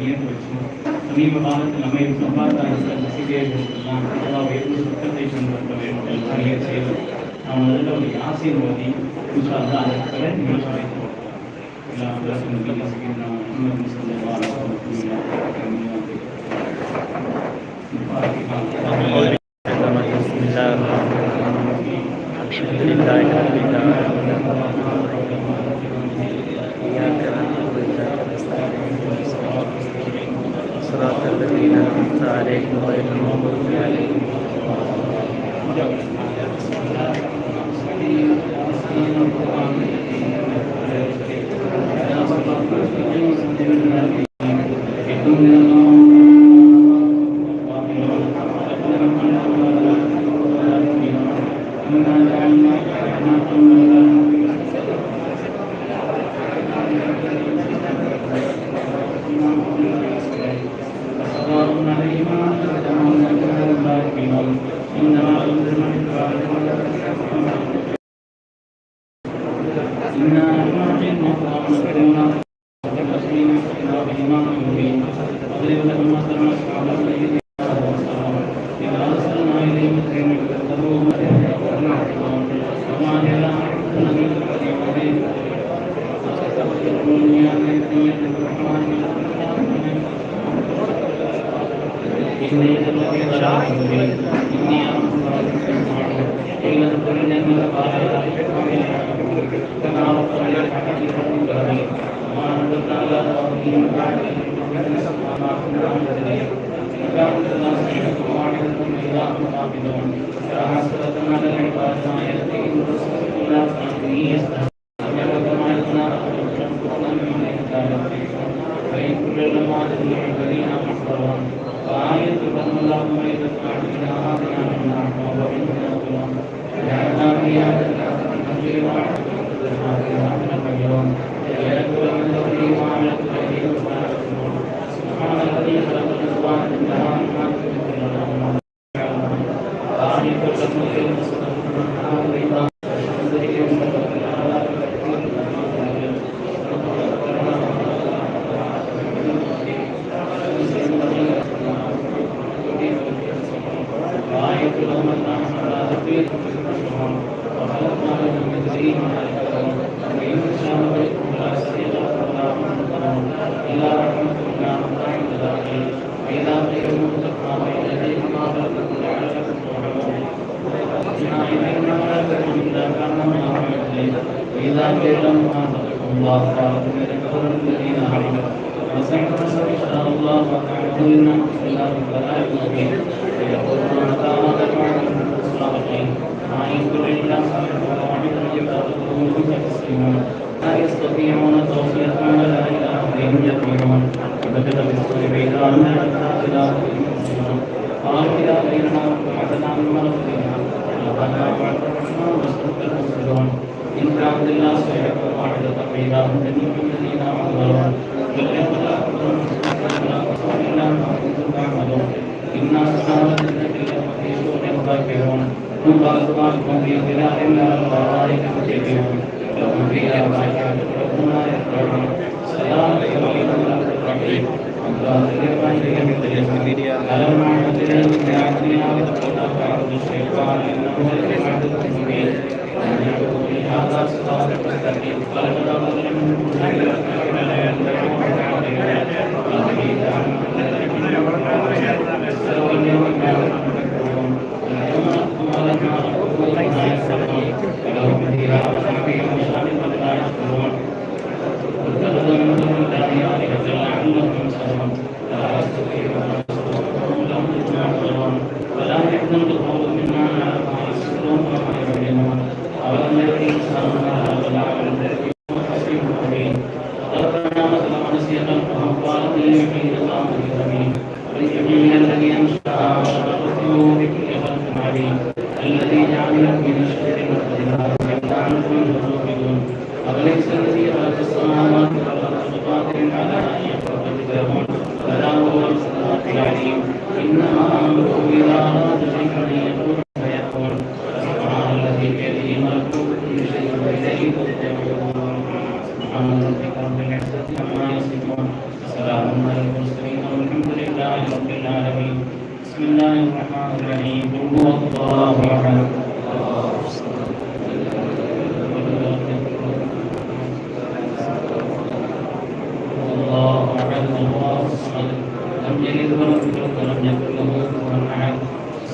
നീയത്ത് വെച്ചു. സമീപകാലത്ത് നമ്മെ സമ്പാദന നസികയെല്ലാം അള്ളാഹു ഏത് സുഖത്തേക്ക് കൊണ്ടുവരുന്ന ചെയ്തു. നമ്മൾ അതിൻ്റെ ഒരു യാസീൻ മോദി അതിനെ നിങ്ങൾ സഹായിച്ചു صراط الذين أنعمت عليهم غير المغضوب عليهم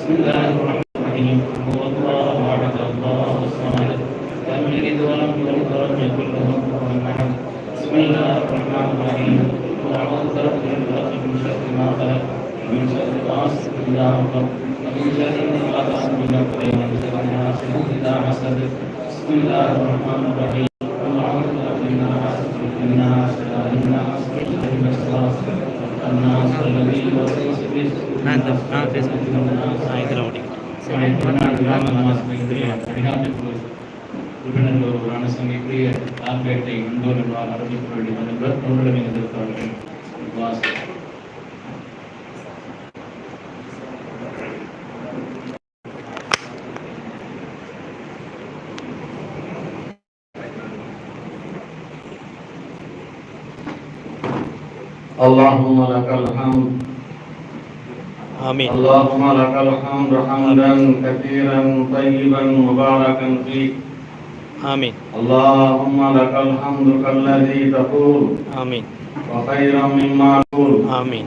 بسم الله الرحمن الرحيم هو الله أحد الله الصمد لم يلد ولم يولد ولم يكن له كفوا أحد بسم الله الرحمن الرحيم قل أعوذ برب الفلق من شر ما خلق ومن شر غاسق إذا وقب ومن شر النفاثات في العقد ومن شر حاسد إذا حسد بسم الله الرحمن الرحيم قل أعوذ برب الناس ملك الناس إله الناس من شر الوسواس الناس الذي يوسوس في Facebook இதெல்லாம் ஓடி உறுப்பினர்களான சங்கீப்பிய ஆர்பேட்டை இந்தோர்களால் அறிவிக்க வேண்டிய மனிதர் தொழிலுடன் எதிர்ப்பார்கள் اللهم لك الحمد آمين اللهم لك الحمد حمدا كثيرا طيبا مباركا فيه آمين اللهم لك الحمد كالذي تقول آمين وخيرا مما تقول آمين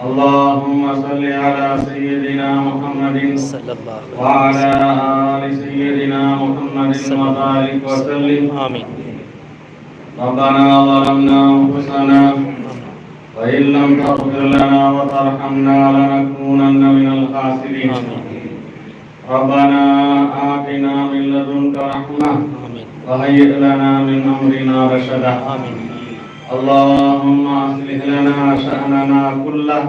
اللهم صل على سيدنا محمد صلى الله عليه وعلى آل سيدنا محمد وبارك وسلم آمين ربنا ظلمنا أنفسنا وإن لم تغفر لنا وترحمنا لنكونن من الخاسرين ربنا آتنا من لدنك رحمة وهيئ لنا من أمرنا رشدا اللهم أصلح لنا شأننا كله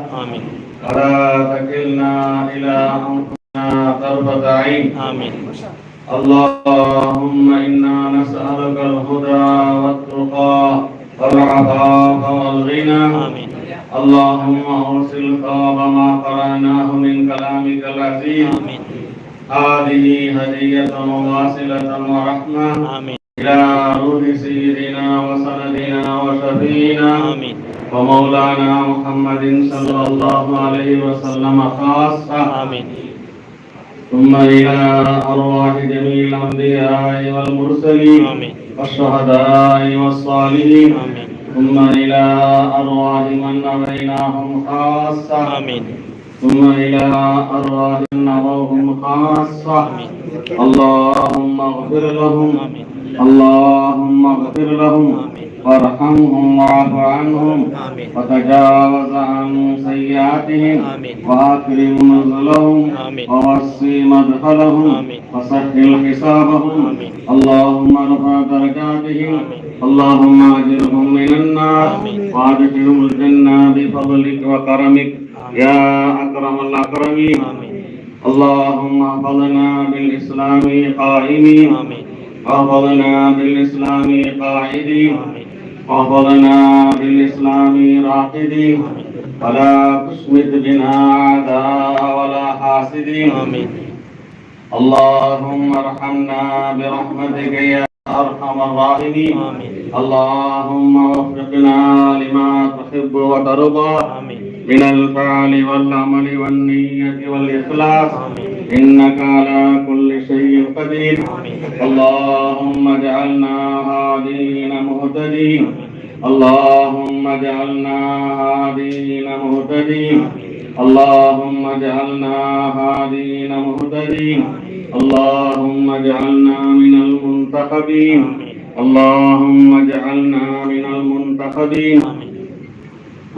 ولا تكلنا إلى أنفسنا طرفة عين اللهم إنا نسألك الهدى والتقى والعفاف والغنى اللهم أرسل ثواب ما قرأناه من كلامك العزيز هذه هدية واصلة ورحمة إلى روح سيدنا وسندنا وشفينا ومولانا محمد صلى الله عليه وسلم خاصة ثم إلى أرواح جميع الأنبياء والمرسلين والشهداء والصالحين ثم إلى أرواح من نبيناهم خاصة ثم إلى أرواح من نبوهم خاصة اللهم اغفر لهم اللهم اغفر لهم وارحمهم واعف عنهم وتجاوز عن سيئاتهم وأكرم نزلهم ووسع مدخلهم وسهل حسابهم اللهم ارفع درجاتهم اللهم اجرهم من النار وادخلهم الجنة بفضلك وكرمك يا أكرم الأكرمين اللهم احفظنا بالإسلام قائمين واحفظنا بالإسلام قاعدين واحفظنا بالإسلام راقدين ولا تشمت بنا أعداء ولا حاسدين اللهم ارحمنا برحمتك يا أرحم الراحمين اللهم وفقنا لما تحب وترضى من الفعل والعمل والنية والإخلاص إنك على كل شيء قدير اللهم اجعلنا هادين مهتدين اللهم اجعلنا هادين مهتدين اللهم اجعلنا هادين مهتدين اللهم اجعلنا من المنتخبين اللهم اجعلنا من المنتخبين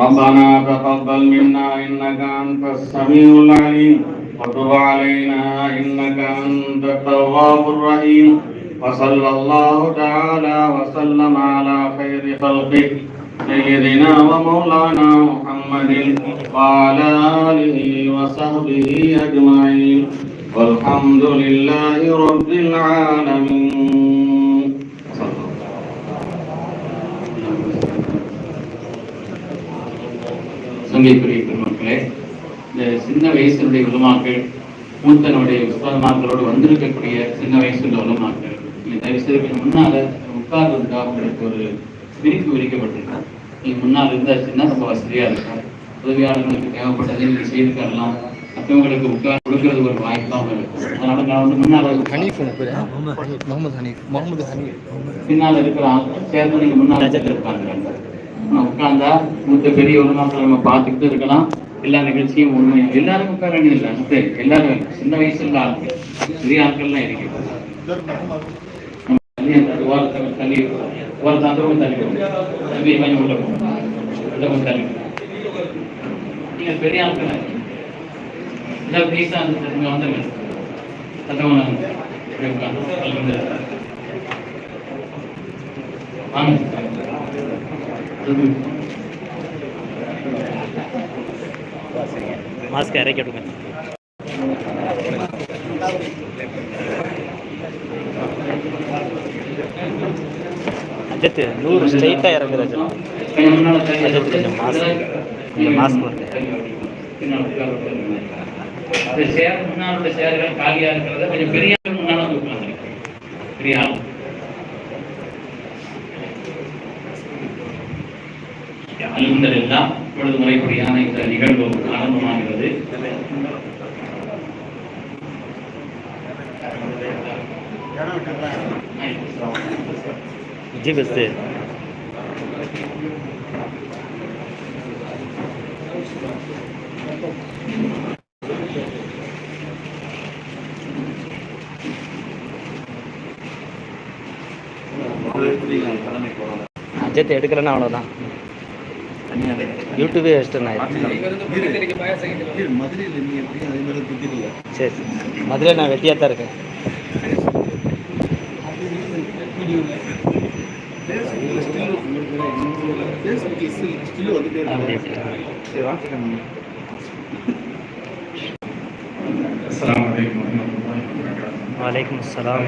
ربنا تقبل منا إنك أنت السميع العليم وتب علينا إنك أنت التواب الرحيم وصلى الله تعالى وسلم على خير خلقه سيدنا ومولانا محمد وعلى آله وصحبه أجمعين والحمد لله رب العالمين. சங்கைக்குரிய பெருமக்களே, இந்த சின்ன வயசுடைய உலமாக்கள் மூத்தனுடைய உஸ்தாத்மார்களோடு வந்திருக்கக்கூடிய சின்ன வயசுள்ள உலமாக்கள் நீங்க தயவுசெய்து கொஞ்சம் முன்னால உட்கார்றதுக்காக உங்களுக்கு ஒரு விரிப்பு விரிக்கப்பட்டிருக்கும். நீங்க முன்னால் இருந்தாச்சுன்னா ரொம்ப வசதியா இருக்கும். உதவியாளர்களுக்கு தேவைப்பட்டதை நீங்க செய்து தரலாம். மற்றவங்களுக்கு உட்கார் கொடுக்கறது ஒரு வாய்ப்பாக இருக்கும். அதனால நான் வந்து முன்னால பின்னால் இருக்கிற சேர்ந்து நீங்க முன்னால உட்கார்ந்துருக்காங்க. உட்கார்ந்தா மூத்த பெரிய உலமாக்களை நம்ம பார்த்துக்கிட்டு இருக்கலாம். எல்லா நிகழ்ச்சியும் உண்மையா எல்லாரும் உட்கார வேண்டியதில்லை. அடுத்து எல்லாரும் சின்ன வயசுல ஆட்கள் பெரிய ஆட்கள்லாம் இருக்கு. ஓரத்தவங்க தள்ளி ஓரத்தை அந்த பக்கம் தள்ளி தம்பி கொஞ்சம் உள்ள போகும் அந்த பக்கம் தள்ளி நீங்க பெரிய ஆட்கள் இந்த பைசா இங்க வந்துருங்க சத்தவங்க வாங்க மாஸ்க் இறக்கி விடுங்க. அஜித் 100 ஸ்ட்ரைட்டா இறங்குது அஜித். அஜித் கொஞ்சம் மாஸ்க் அந்த சேர் முன்னாள் சேர்கள் காலியா இருக்கிறத கொஞ்சம் பெரிய முன்னால வந்து உட்கார்ந்து பெரிய ஆள் அல்ஹம்துலில்லாஹ் இப்பொழுது முறைப்படியான இந்த நிகழ்வு ஆரம்பமாகிறது. जी बसते அஜித் எடுக்கலன்னா அவ்வளோதான். யூடியூபே வெஸ்டர்ன் ஆயிடுச்சு. சரி மதுரை நான் வெட்டியாக தான் இருக்கேன். வலைக்கும் சலாம்.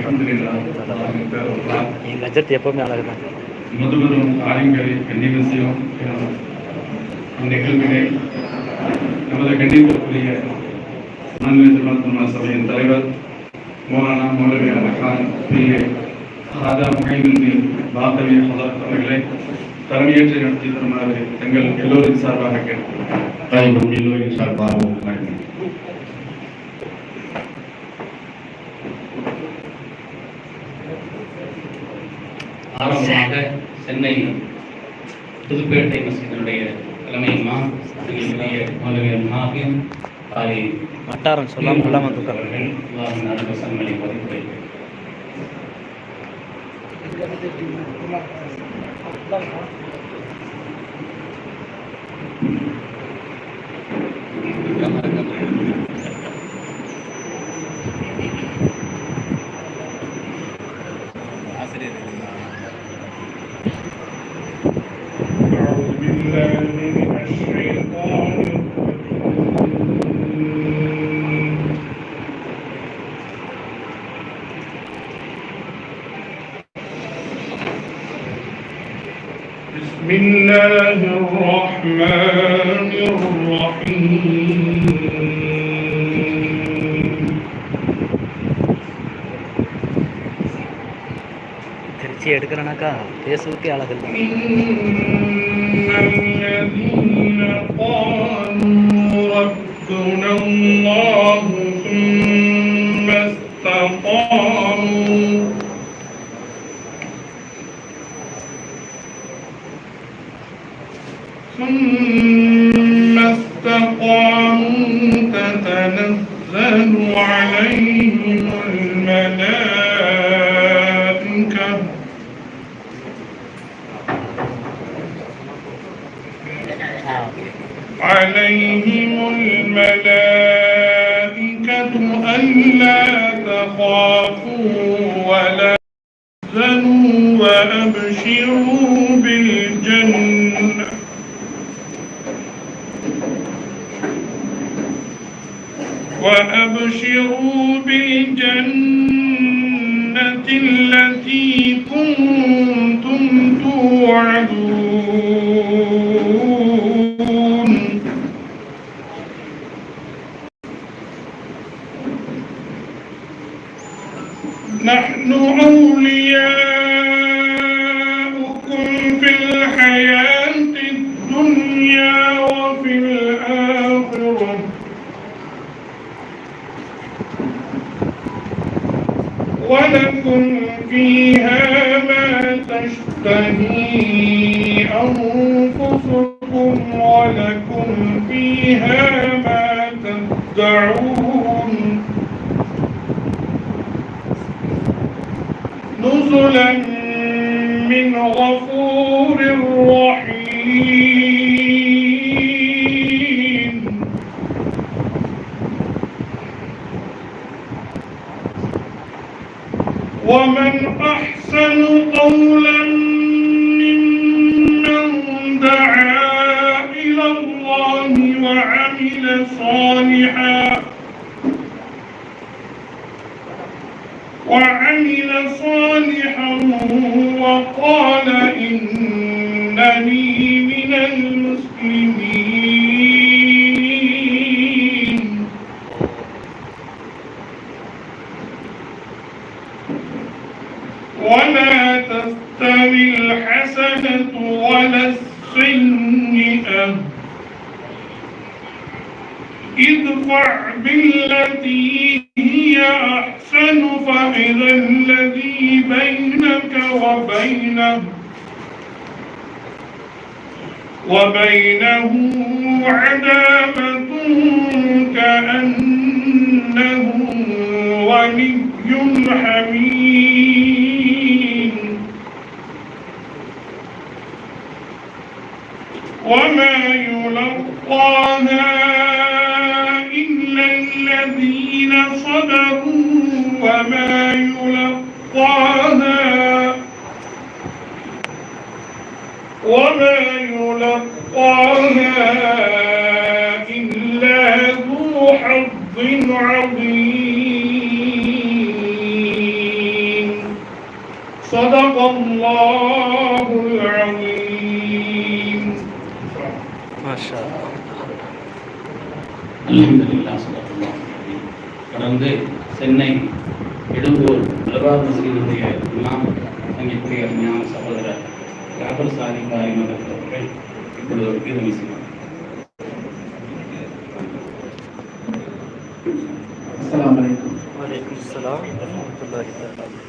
எங்கள் அஜத் எப்பவுமே அழகு தான். முதல்வரும் ஆரியங்களை கண்டிவசியம் நிகழ்வினை நமது கண்டிப்புக்குரிய மாநில ஜமாத் சபையின் தலைவர் மௌலானா மௌலவி அலகான் பிஏ ராஜா முகைமின் பாத்தவி அவர்களை தலைமையேற்று நடத்தி தருமாறு எங்கள் எல்லோரின் சார்பாக கேட்கிறோம். எல்லோரின் சார்பாகவும் ஆரம்பமாக சென்னை புதுப்பேட்டை மஸ்ஜிதினுடைய தலைமை இமாம் மௌலவி வட்டாரம் சொல்லாமல் அவர்கள் நடவசங்களை பதிவு بسم الله الرحمن الرحيم திருச்சி எடுக்கிறனாக்கா பேசுவதுக்கே அழகு. الذين قالوا ربنا الله ثم استقاموا تتنزل عليهم الملائكة ألا تخافوا ولا تحزنوا وأبشروا بالجنة التي كنتم توعدون نحن أولياؤكم في الحياة الدنيا وفي الآخرة ولكم فيها ما تشتهي أنفسكم ولكم فيها فيها ما تدعون نزلا من غفور رحيم ومن أحسن قولا ممن دعا إلى الله وعمل صالحا وقال إنني من المسلمين ولا تستوي الحسنة ولا السيئة ادفع بالتي هي أحسن فإذا الذي بينك وبينه عداوة كأنه ولي حميم وما يلقاها إلا الذين صبروا وما يلقاها إلا ذو حظ عظيم صدق الله العظيم ما شاء الله. அல்ஹம்துலில்லாஹ் ஸல்லல்லாஹு அலைஹி வஸல்லம். தொடர்ந்து சென்னை எழும்பூர் அல்வார் மஸ்ஜிதுடைய இமாம் சங்கீதக்குரிய ஞான சகோதரர் ஜாபர் சாதிக் அவர்கள் இப்பொழுது ஒரு கீதம் செய்வார். அஸ்ஸலாமு அலைக்கும். வலைக்கும் ஸலாம் வரஹ்மத்துல்லாஹி வபரகாத்துஹு.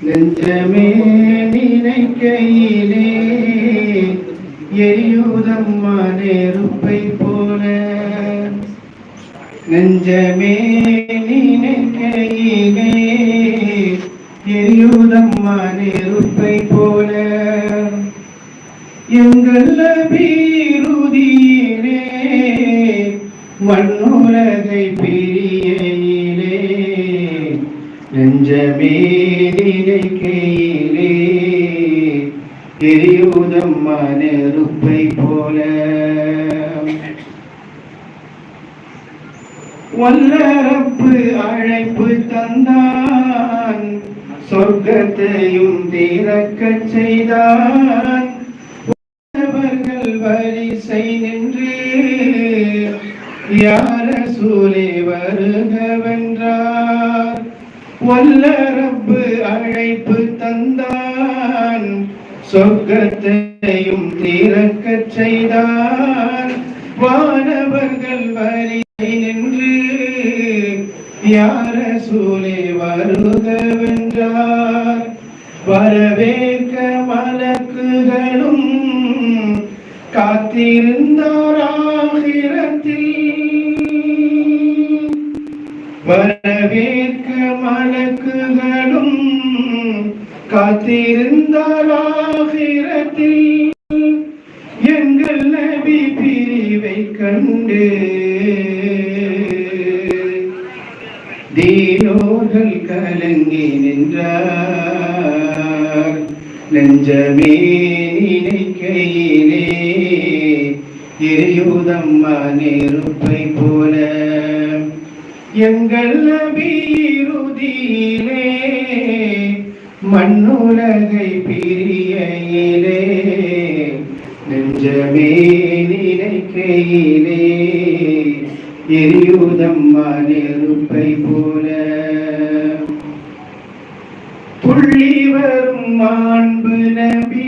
நெஞ்சமே நினைக்கையிலே எரியுதம்மா நெருப்பை போல நெஞ்சமே நினைக்கையிலே எரியுதம்மா நெருப்பை போல எங்கள் நபியிலே மண்ணுலகை பிரியையிலே நெஞ்சமே நினைக்கையிலே எரியுதம்மா நெருப்பை போல வல்லரப்பு அழைப்பு தந்தான் சொர்க்கத்தையும் திறக்கச் செய்தான் அவர்கள் வரிசை நின்று யார சூலே வருகவென்றார் வல்லரப்பு அழைப்பு தந்தான் சொர்க்கத்தையும் திறக்கச் செய்தான் வானவர்கள் வரிசை நின்று யார சூலே வருகவென்றார் வரவேற்க மலக்குகளும் காத்திருந்தார் ஆகிரத்தில் வரவேற்க மலக்குகளும் காத்திருந்தார் ஆகிரத்தில் எங்கள் நபி பிரிவை கண்டு தீனோர்கள் கலங்கி நின்றார் நெஞ்சமே நினைக்கையிலே எரியுதம்மா நெருப்பை போல எங்கள் நபி இறுதியிலே மண்ணுலகை பிரியையிலே நெஞ்சமே நினைக்கையிலே எரியுதம்மா நெருப்பை போல புள்ளி வரும் மாண்பு நபி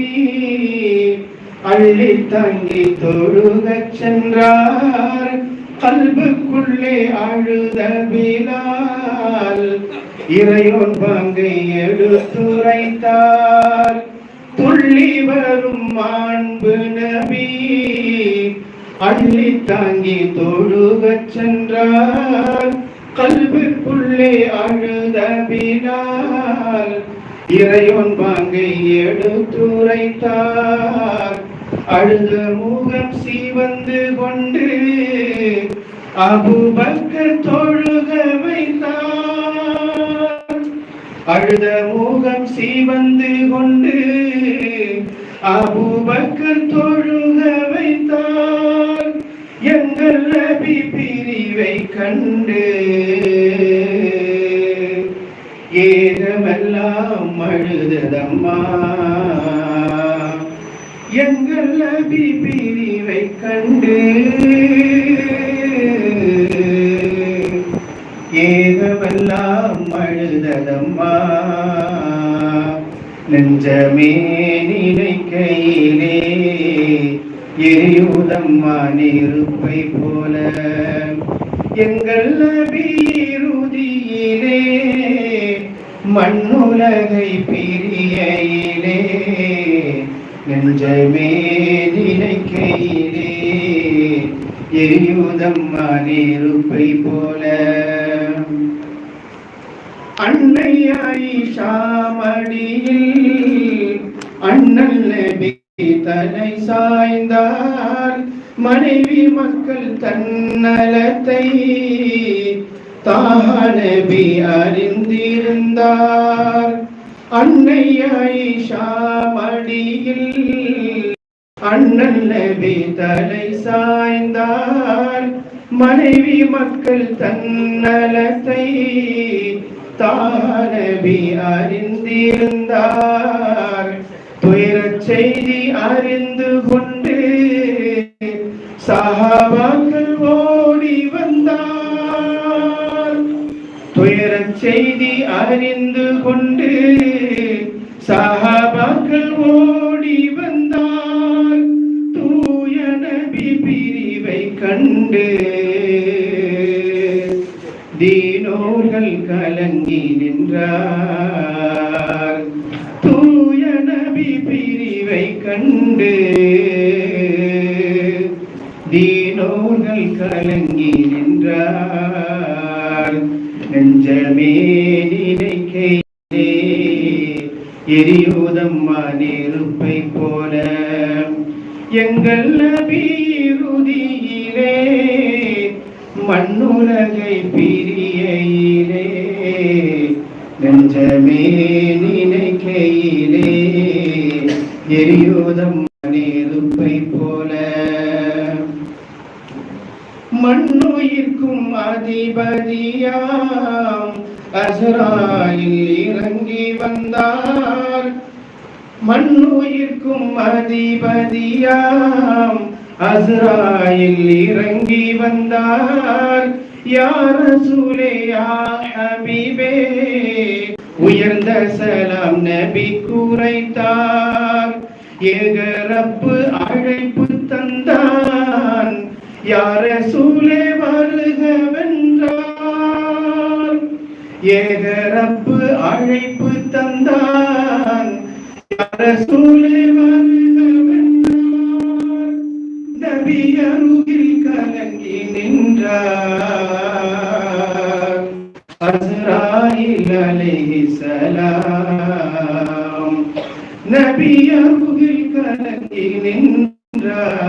அள்ளி தங்கி தொழுகச் சென்றார் கல்புக்குள்ளே அழுத பிலால் இறையோன் பங்கை எடுத்துரைத்தார் துள்ளி வரும் மாண்பு நபி அள்ளி தாங்கி தொழுகச் சென்றார் கல்விக்குள்ளே அழுத பிலால் இறைவன் பாங்கை எடுத்துரைத்தார் அழுத முகம் சிவந்து கொண்டு அபூபக்கர் தொழுக வைத்தார் அழுத முகம் சிவந்து கொண்டு அபூபக்கர் தொழுக வைத்தார் எங்கள் நபி பிரிவை கண்டு ஏகமெல்லாம் அழுததம்மா எங்கள் நபி பிரிவை கண்டு ஏகமெல்லாம் அழுததம்மா நெஞ்சமே நினைக்கையிலே எரியுதம்மா நெருப்பை போல எங்கள் நபி இறுதியிலே மண்ணுலகை பிரியிலே நெஞ்சமே நினைக்கையிலே எரியுதம்மா நெருப்பை போல அன்னை ஆயிஷா மடியில் அண்ணல் நபி தலை சாய்ந்தார் மனைவி மக்கள் தன்னலத்தை தானபி அறிந்திருந்தார் அன்னை ஆயிஷா மடியில் அண்ணல் நபி தலை சாய்ந்தார் மனைவி மக்கள் தன்னலத்தை தானபி அறிந்திருந்தார் துயரச் செய்தி அறிந்து கொண்டு சஹாபாக்கள் ஓடி வந்தார் துயரச் செய்தி அறிந்து கொண்டு சஹாபாக்கள் ஓடி வந்தார் தூய நபி பிரிவை கண்டு தீனோர்கள் கலங்கி நின்றார் தூய நபி பிரிவை கண்டு தீனோர்கள் கலங்கி நின்றார் நெஞ்சமே நினைக்கையிலே எரியுதம்மா நெருப்பை போல எங்கள் நபி இறுதியிலே மண்ணுலகை பிரியிலே நெஞ்சமே நினைக்கையிலே எரியுதம்மா நெருப்பை போல மண்ணுயிர்க்கும் அதிபதியாம் அஸ்ராயில் இறங்கி வந்தார் மண்ணுயிர்க்கும் அதிபதியாம் அஸ்ராயில் இறங்கி வந்தார் யா ரசூலே யா ஹபீபே உயர்ந்த சலாம் நபி கூரைத்தார் ஏக ரப்பு அழைப்பு தந்தான் யா ரசூலே வருகவென்றார் ஏக ரப்பு அழைப்பு தந்தான் யா ரசூலே வருகவென்றார் நபி அருகில் கலங்கி நின்றார் அஸ்ராயில் அலைஹிஸ்ஸலாம் நபி அருகில் கலங்கி நின்றார்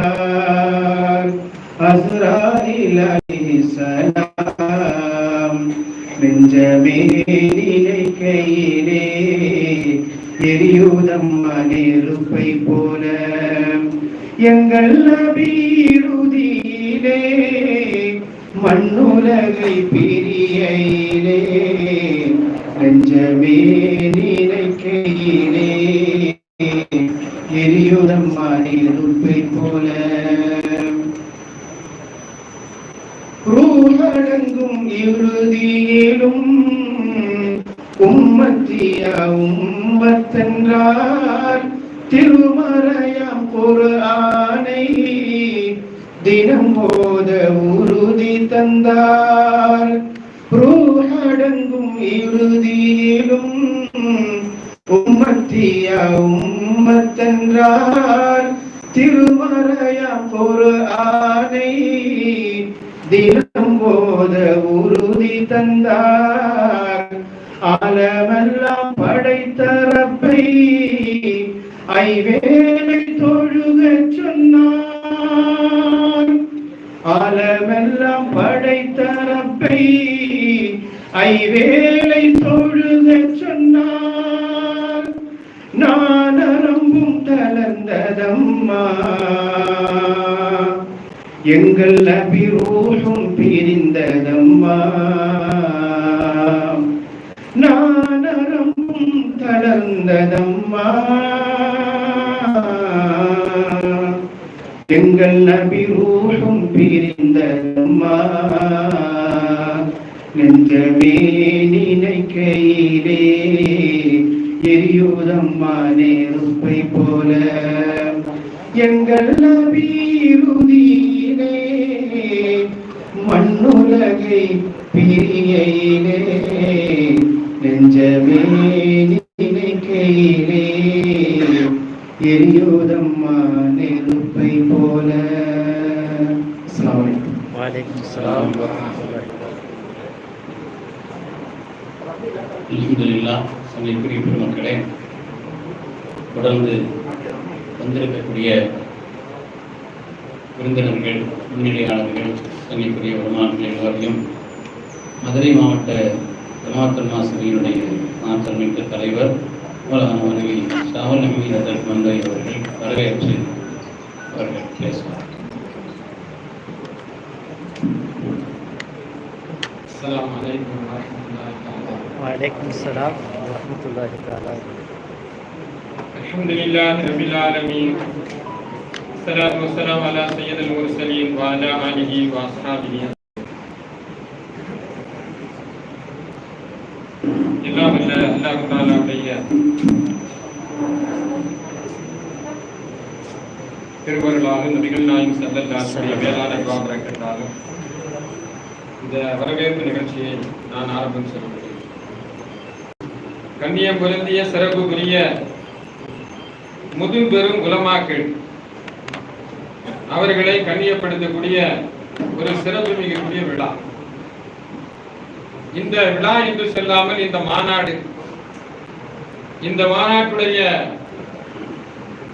அஸ்ராயில் அலைஹிஸ்ஸலாம் நெஞ்சமே நினைக்கையிலே எரியுதம்மா நெருப்பை போல எங்கள் நபி இறுதியிலே மண்ணுலகை பிரியிலே நெஞ்சமே நினைக்கையிலே எரியுதம்மா நெருப்பை போல ரூஹடங்கும் இறுதியிலும் உம்மத்தியா உம்மத்தென்றார் திருமறையாம் குர்ஆனை தினம் போத உறுதி தந்தார் ரூஹடங்கும் இறுதியிலும் உம்மத்தியா உம்மத்தென்றார் திருமறையாம் குர்ஆனை தினம் போத உறுதி தந்தார். ஆலமெல்லாம் படைத்த ரப்பை ஐவேளை தொழுகச் சொன்னார். ஆலமெல்லாம் படைத்த ரப்பை ஐவேளை தொழுகச் சொன்னார். நானரம்பும் தளர்ந்ததம்மா, எங்கள் நபி ரூஹும் பிரிந்ததம்மா. நானரம்பும் தளர்ந்ததம்மா, எங்கள் நபி ரூஹும் பிரிந்ததம்மா. நெஞ்சமே நினைக்கையிலே எரியுதம்மா நெருப்பை போல. எங்கள் நபி இறுதியிலே மண்ணுலகை பிரியையிலே நெஞ்சமே நினைக்கையிலே எரியுதம்மா நெருப்பை போல. அஸ்ஸலாமு அலைக்கும். வலைக்கும் ஸலாம் வரஹ்மத்துல்லாஹி. அல்ஹம்துலில்லாஹ். சங்கைக்குரிய பெருமக்களே, தொடர்ந்து வந்திருக்கக்கூடிய விருந்தினர்கள், முன்னிலையாளர்கள், சங்கைக்குரிய உலமாக்கள் எல்லோரையும் மதுரை மாவட்ட ஜமாத்துல் நாஸரீனுடைய ஆற்றல் மிக்க தலைவர் மனைவி ஷாவல் நபீர் மந்தை அவர்கள் வரவேற்று அவர்கள் பேசுவார். السلام عليكم ورحمة الله تعالى. வலைக்கும் ஸலாம் வரஹ்மத்துல்லாஹி தஆலா. الحمد لله رب العالمين. الصلاة والسلام على سيد المرسلين وعلى آله وأصحابه. எல்லாம் வல்ல அல்லாஹ் தஆலாவுடைய திருவருளாக நபிகள் நாயகம் ஸல்லல்லாஹு அலைஹி வஸல்லம் மேலான துஆ பரக்கத்தாலும் இந்த வரவேற்பு நிகழ்ச்சியை நான் ஆரம்பம் செய்கிறேன். கண்ணியம் பொருந்திய சிறப்புக்குரிய முதுபெரும் உலமாக்கள் அவர்களை கண்ணியப்படுத்தக்கூடிய ஒரு சிறப்பு மிகக்கூடிய விழா. இந்த விழா என்று சொல்லாமல் இந்த மாநாடு, இந்த மாநாட்டுடைய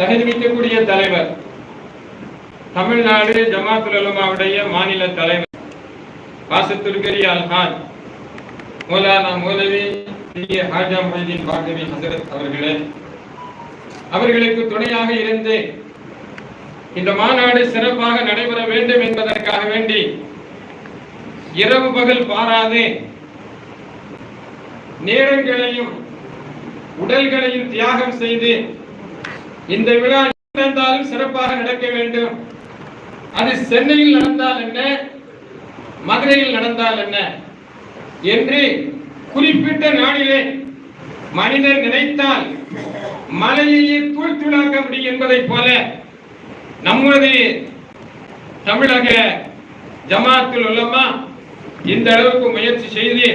தகுதிமிக்கக்கூடிய தலைவர், தமிழ்நாடு ஜமாத்துல் உலமாவுடைய மாநில தலைவர் பாசத்துல்கரி அல்ஹாஜ் மௌலானா மௌலவி ஹாஜா முஹிதீன் பாகவி ஹஸரத் அவர்களே, அவர்களுக்கு துணையாக இருந்து இந்த மாநாடு சிறப்பாக நடைபெற வேண்டும் என்பதற்காக வேண்டி இரவு பகல் பாராது நேரங்களையும் உடல்களையும் தியாகம் செய்து இந்த விழா நடந்தாலும் சிறப்பாக நடக்க வேண்டும். அது சென்னையில் நடந்தால் என்ன, மதுரையில் நடந்தால் என்ன என்று குறிப்பிட்ட நாளிலே மனிதர் நினைத்தால் மலையையே தூள் தூளாக்க முடியும் என்பதைப் போல நம்முடைய தமிழக ஜமாத்துல் உலமா இந்த அளவுக்கு முயற்சி செய்து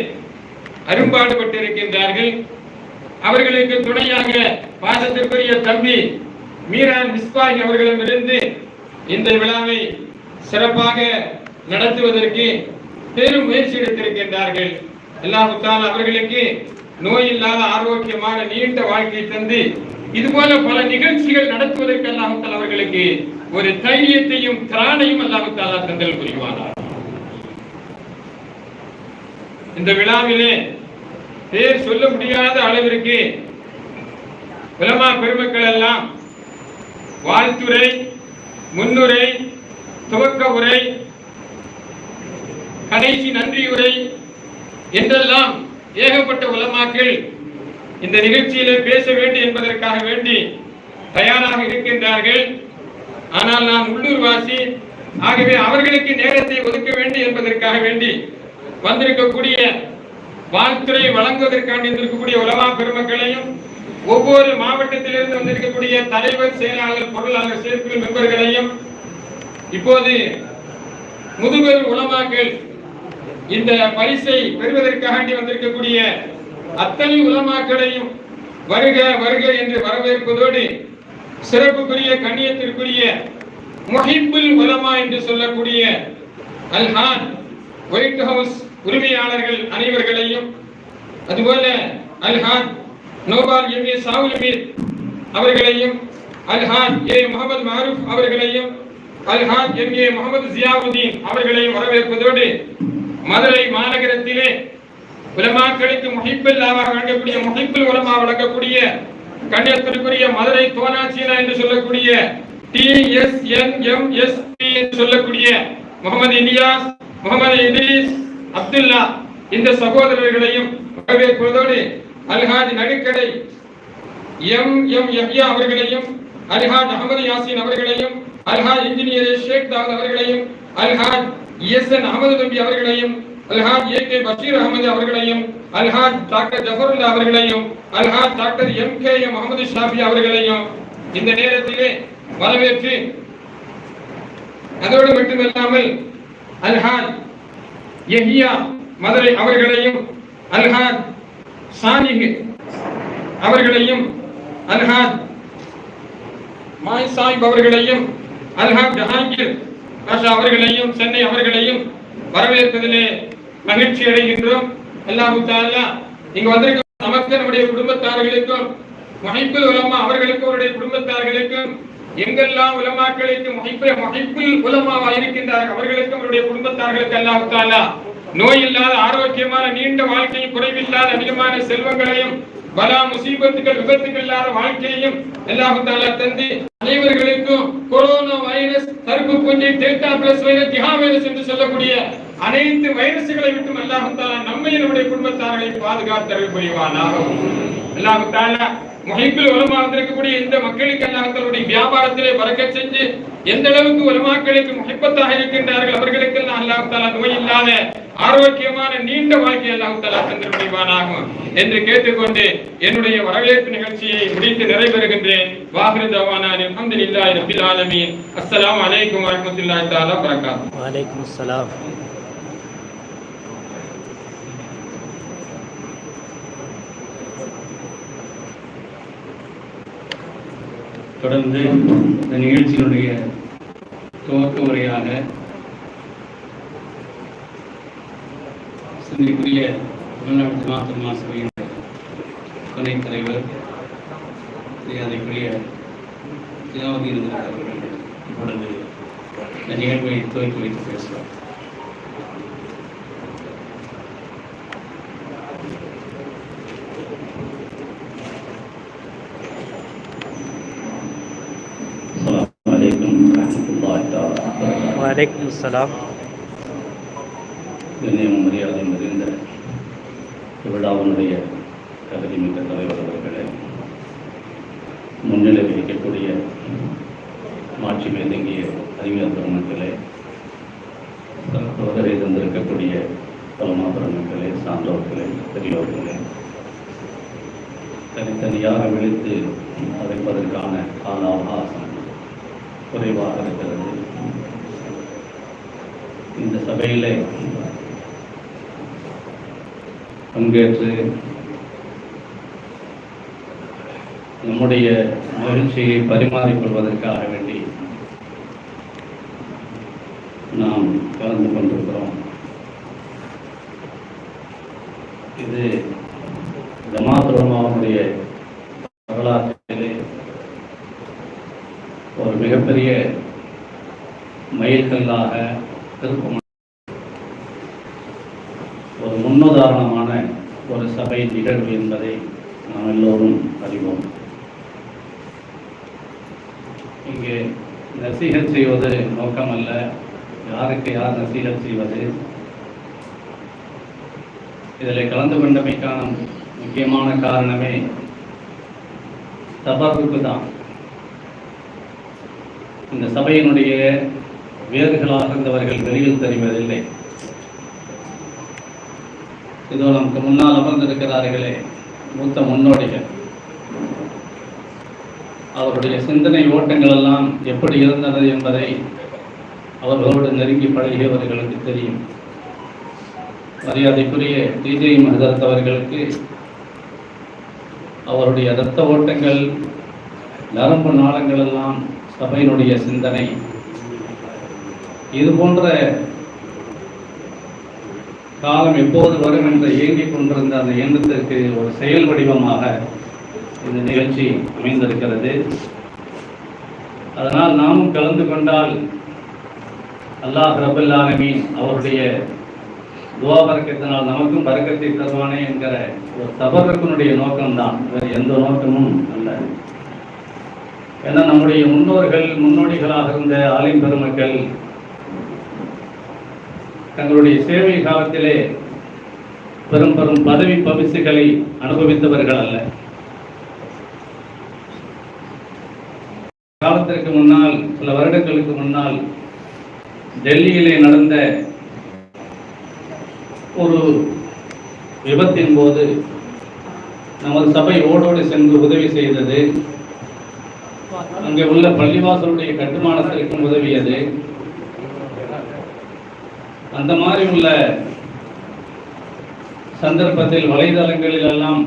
அரும்பாடுபட்டிருக்கின்றார்கள். அவர்களுக்கு துணையாக பாசத்திற்குரிய தம்பி மீரான் மிஸ்பாஹி அவர்களிடமிருந்து இந்த விழாவை சிறப்பாக நடத்துவதற்கு பெரும் முயற்சி எடுத்திருக்கின்றார்கள். அல்லாஹ் தஆலா அவர்களுக்கு நோய் இல்லாத ஆரோக்கியமான நீண்ட வாழ்க்கை தந்து இதுபோல பல நிகழ்ச்சிகள் நடத்துவதற்கு அல்லாஹ் தஆலா அவர்களுக்கு ஒரு தைரியத்தையும் திராணையும் அல்லாஹ் தஆலா தந்தல் புரிவானார். இந்த விழாவிலே பேர் சொல்ல முடியாத அளவிற்கு உலமா பெருமக்கள் எல்லாம் வாழ்த்துரை, முன்னுரை, துவக்க உரை, கடைசி நன்றியுரை என்றெல்லாம் ஏகப்பட்ட உலமாக்கள் இந்த நிகழ்ச்சியிலே பேச வேண்டும் என்பதற்காக வேண்டி தயாராக இருக்கின்றார்கள். ஆனால் நான் உள்ளூர்வாசி, ஆகவே அவர்களுக்கு நேரத்தை ஒதுக்க வேண்டும் என்பதற்காக வேண்டி வந்திருக்கக்கூடிய வாழ்த்துறை வழங்குவதற்காண்டி இருக்கக்கூடிய உலமா பெருமக்களையும் ஒவ்வொரு மாவட்டத்திலிருந்து வந்திருக்கக்கூடிய தலைவர், செயலாளர், பொருளாளர், செயற்குழு மெம்பர்களையும் இப்போது முதுபெரும் உலமாக்கள் இந்த பரிசை பெறுவதற்காக வந்திருக்கக்கூடிய அத்தனை உலமாக்களையும் வருக வருக என்று வரவேற்பதோடு சிறப்புக்குரிய கண்ணியத்திற்குரிய முஹிப்புல் உலமா என்று சொல்லக்கூடிய அல்ஹான் ஒயிட் ஹவுஸ் உரிமையாளர்கள் அனைவர்களையும், அதுபோல அல்ஹான் நோபால் எம் ஏ சாவுல் அவர்களையும், அல்ஹான் ஏ முகமது மாரூப் அவர்களையும், அல்ஹான் எம் ஏ முகமது ஜியாவுதீன் அவர்களையும் வரவேற்பதோடு மதுரை மாநகரத்திலே உலமாக்களுக்கு முஹிப்புல்லாவாக வழங்கக்கூடிய முஹிப்புல் உலமா வழங்கக்கூடிய கண்ணியத்திற்குரிய மதுரை தோனாச்சீனா என்று சொல்லக்கூடிய TSNMSP என்று சொல்லக்கூடிய முகமது இலியாஸ், முகமது இத்ரீஸ், அப்துல்லா இந்த சகோதரர்களையும் வரவேற்பதோடு அல்ஹாஜ் நடுக்கடை MM யஹ்யா அவர்களையும், அல்ஹாஜ் அகமது யாசின் அவர்களையும், அல்ஹாஜ் இன்ஜினியர் ஷேக் தாவூத் அவர்களையும், அல்ஹாஜ் ESN அகமது தம்பி அவர்களையும், அல்ஹாஜ் AK பஷீர் அகமது அவர்களையும், அல்ஹாஜ் டாக்டர் ஜஃபருல்லா அவர்களையும், அல்ஹாஜ் டாக்டர் MKM முகமது ஷாஃபி அவர்களையும் இந்த நேரத்திலே வரவேற்று, அதோடு மட்டுமல்லாமல் அல்ஹாஜ் யஹ்யா மதுரை அவர்களையும், அல்ஹாஜ் சாலிஹ் அவர்களையும், அல்ஹாஜ் மாய் சாஹிப் அவர்களையும், அல்ஹாஜ் ஜஹாங்கீர் பாஷா அவர்களையும், சென்னை அவர்களையும் வரவேற்பதிலே மகிழ்ச்சி அடைகின்றோம். அல்லாஹ் தஆலா இங்கு வந்திருக்கும் நமக்கு, நம்முடைய குடும்பத்தார்களுக்கும், முஹிப்புல் உலமா அவர்களுக்கும், அவருடைய குடும்பத்தார்களுக்கும், எங்கெல்லாம் உலமாக்களுக்கு முஹிப்புல் உலமாவா இருக்கின்றார்கள் அவர்களுக்கும் அவருடைய குடும்பத்தார்களுக்கு அல்லாஹ் தஆலா நோய் இல்லாத ஆரோக்கியமான நீண்ட வாழ்க்கையும், குறைவில்லாத அதிகமான செல்வங்களையும், பலா முசீபத்துகள் விபத்துகள் இல்லாத வாழ்க்கையையும் அல்லாஹ் தஆலா தந்து, அனைவர்களுக்கும் கொரோனா வைரஸ், தடுப்பு பூஞ்சை, டெல்டா பிளஸ் வைரஸ், ஜிஹா வைரஸ் என்று சொல்லக்கூடிய அனைத்து வைரஸ்களை விட்டும் அல்லாஹ் தஆலா நம்மை நம்முடைய குடும்பத்தார்களை பாதுகாத்து அருள் புரிவானாக. அல்லாஹ் தஆலா முஹிப்புல் உலமா வந்திருக்கக்கூடிய இந்த மக்களுக்கு அல்லாஹ் தஆலாவுடைய வியாபாரத்திலே பரக்கத் செஞ்சு, எந்த அளவுக்கு உலமாக்களுக்கு முஹிப்பத்தாக இருக்கின்றார்கள் அவர்களுக்கு அல்லாஹ் தஆலா நோய் இல்லாத ஆரோக்கியமான நீண்ட வாழ்க்கை அல்லாஹ் தஆலா தந்து புரிவானாக என்று கேட்டுக்கொண்டு என்னுடைய வரவேற்பு நிகழ்ச்சியை முடித்து நிறைவேறுகின்றேன். வாஹிரு தவானா அல்ஹம்துலில்லாஹி ரப்பில் ஆலமீன். அஸ்ஸலாமு அலைக்கும் வரஹ்மத்துல்லாஹி தஆலா வபரகாத்துஹு. வ அலைக்கும் அஸ்ஸலாம். தொடர்ந்து இந்த நிகழ்ச்சியினுடைய துவக்க உரையாக சிந்திக்குரிய தமிழ்நாடு ஜமாத் உலமா சபையின் துணைத் தலைவர் மரியாதைக்குரிய ஜியாவுதீன் அவர்கள் இப்பொழுது இந்த நிகழ்வை துவக்கி வைத்து பேசுவார். வலைக்கும் சலாம். கண்ணியம் மரியாதை நிறைந்த விழாவினுடைய தகுதிமிக்க தலைவர் அவர்களே, முன்னிலை வகிக்கக்கூடிய மாட்சி மேதங்கிய அறிவியல் பெருமக்களே, வருகை தந்திருக்கக்கூடிய பலமா பெருமக்களே, சான்றோர்களே, பெரியோர்களே, தனித்தனியாக விழித்து அழைப்பதற்கான கால அவகாசம் குறைவாக இருக்கிறது. இந்த சபையிலே பங்கேற்று நம்முடைய மகிழ்ச்சியை பரிமாறிக்கொள்வதற்காக வேண்டி நாம் கலந்து கொண்டிருக்கிறோம். இது ஜமாத் உலமாவுடைய வரலாற்றிலே ஒரு மிகப்பெரிய மைல்கல்லாக இருக்கும், ஒரு முன்னுதாரணமான ஒரு சபை நிகழ்வு என்பதை நாம் எல்லோரும் அறிவோம். இங்கே நசீகத் செய்வது நோக்கமல்ல, யாருக்கு யார் நசீகத் செய்வது. இதில் கலந்து கொண்டமைக்கான முக்கியமான காரணமே தபருக்கு தான். இந்த சபையினுடைய வேர்களாக இருந்தவர்கள் வெளியில் தெரிவதில்லை. இதோ நமக்கு முன்னால் அமர்ந்திருக்கிறார்களே மூத்த முன்னோடிகள், அவருடைய சிந்தனை ஓட்டங்கள் எல்லாம் எப்படி இருந்தது என்பதை அவர்களோடு நெருங்கி பழகியவர்களுக்கு தெரியும். மரியாதைக்குரிய டிஜே மஹதரத் அவர்களுக்கு அவருடைய இரத்த ஓட்டங்கள் நரம்பு நாளங்கள் எல்லாம் சபையினுடைய சிந்தனை. இது போன்ற காலம் எப்போது வரும் என்று இயங்கிக் கொண்டிருந்த அந்த எண்ணத்திற்கு ஒரு செயல் வடிவமாக இந்த நிகழ்ச்சி அமைந்திருக்கிறது. அதனால் நாமும் கலந்து கொண்டால் அல்லாஹ் ரப்பல் ஆலமீன் அவருடைய துவா பரக்கத்தினால் நமக்கும் பரக்கத்தை தருவானே என்கிற ஒரு தபரத்தினுடைய நோக்கம்தான், வேறு எந்த நோக்கமும் அல்ல. ஏன்னா நம்முடைய முன்னோடிகளாக இருந்த ஆலிம் பெருமக்கள் தங்களுடைய சேவை காலத்திலே பெரும் பெரும் பதவி பரிசுகளை அனுபவித்தவர்கள் அல்ல. காலத்திற்கு முன்னால், சில வருடங்களுக்கு முன்னால் டெல்லியிலே நடந்த ஒரு விபத்தின் போது நமது சபை ஓடோடு சென்று உதவி செய்தது. அங்கே உள்ள பள்ளிவாசலுடைய கட்டுமானத்திற்கும் உதவியது. அந்த மாதிரி உள்ள சந்தர்ப்பத்தில் வலைதளங்களில் எல்லாம்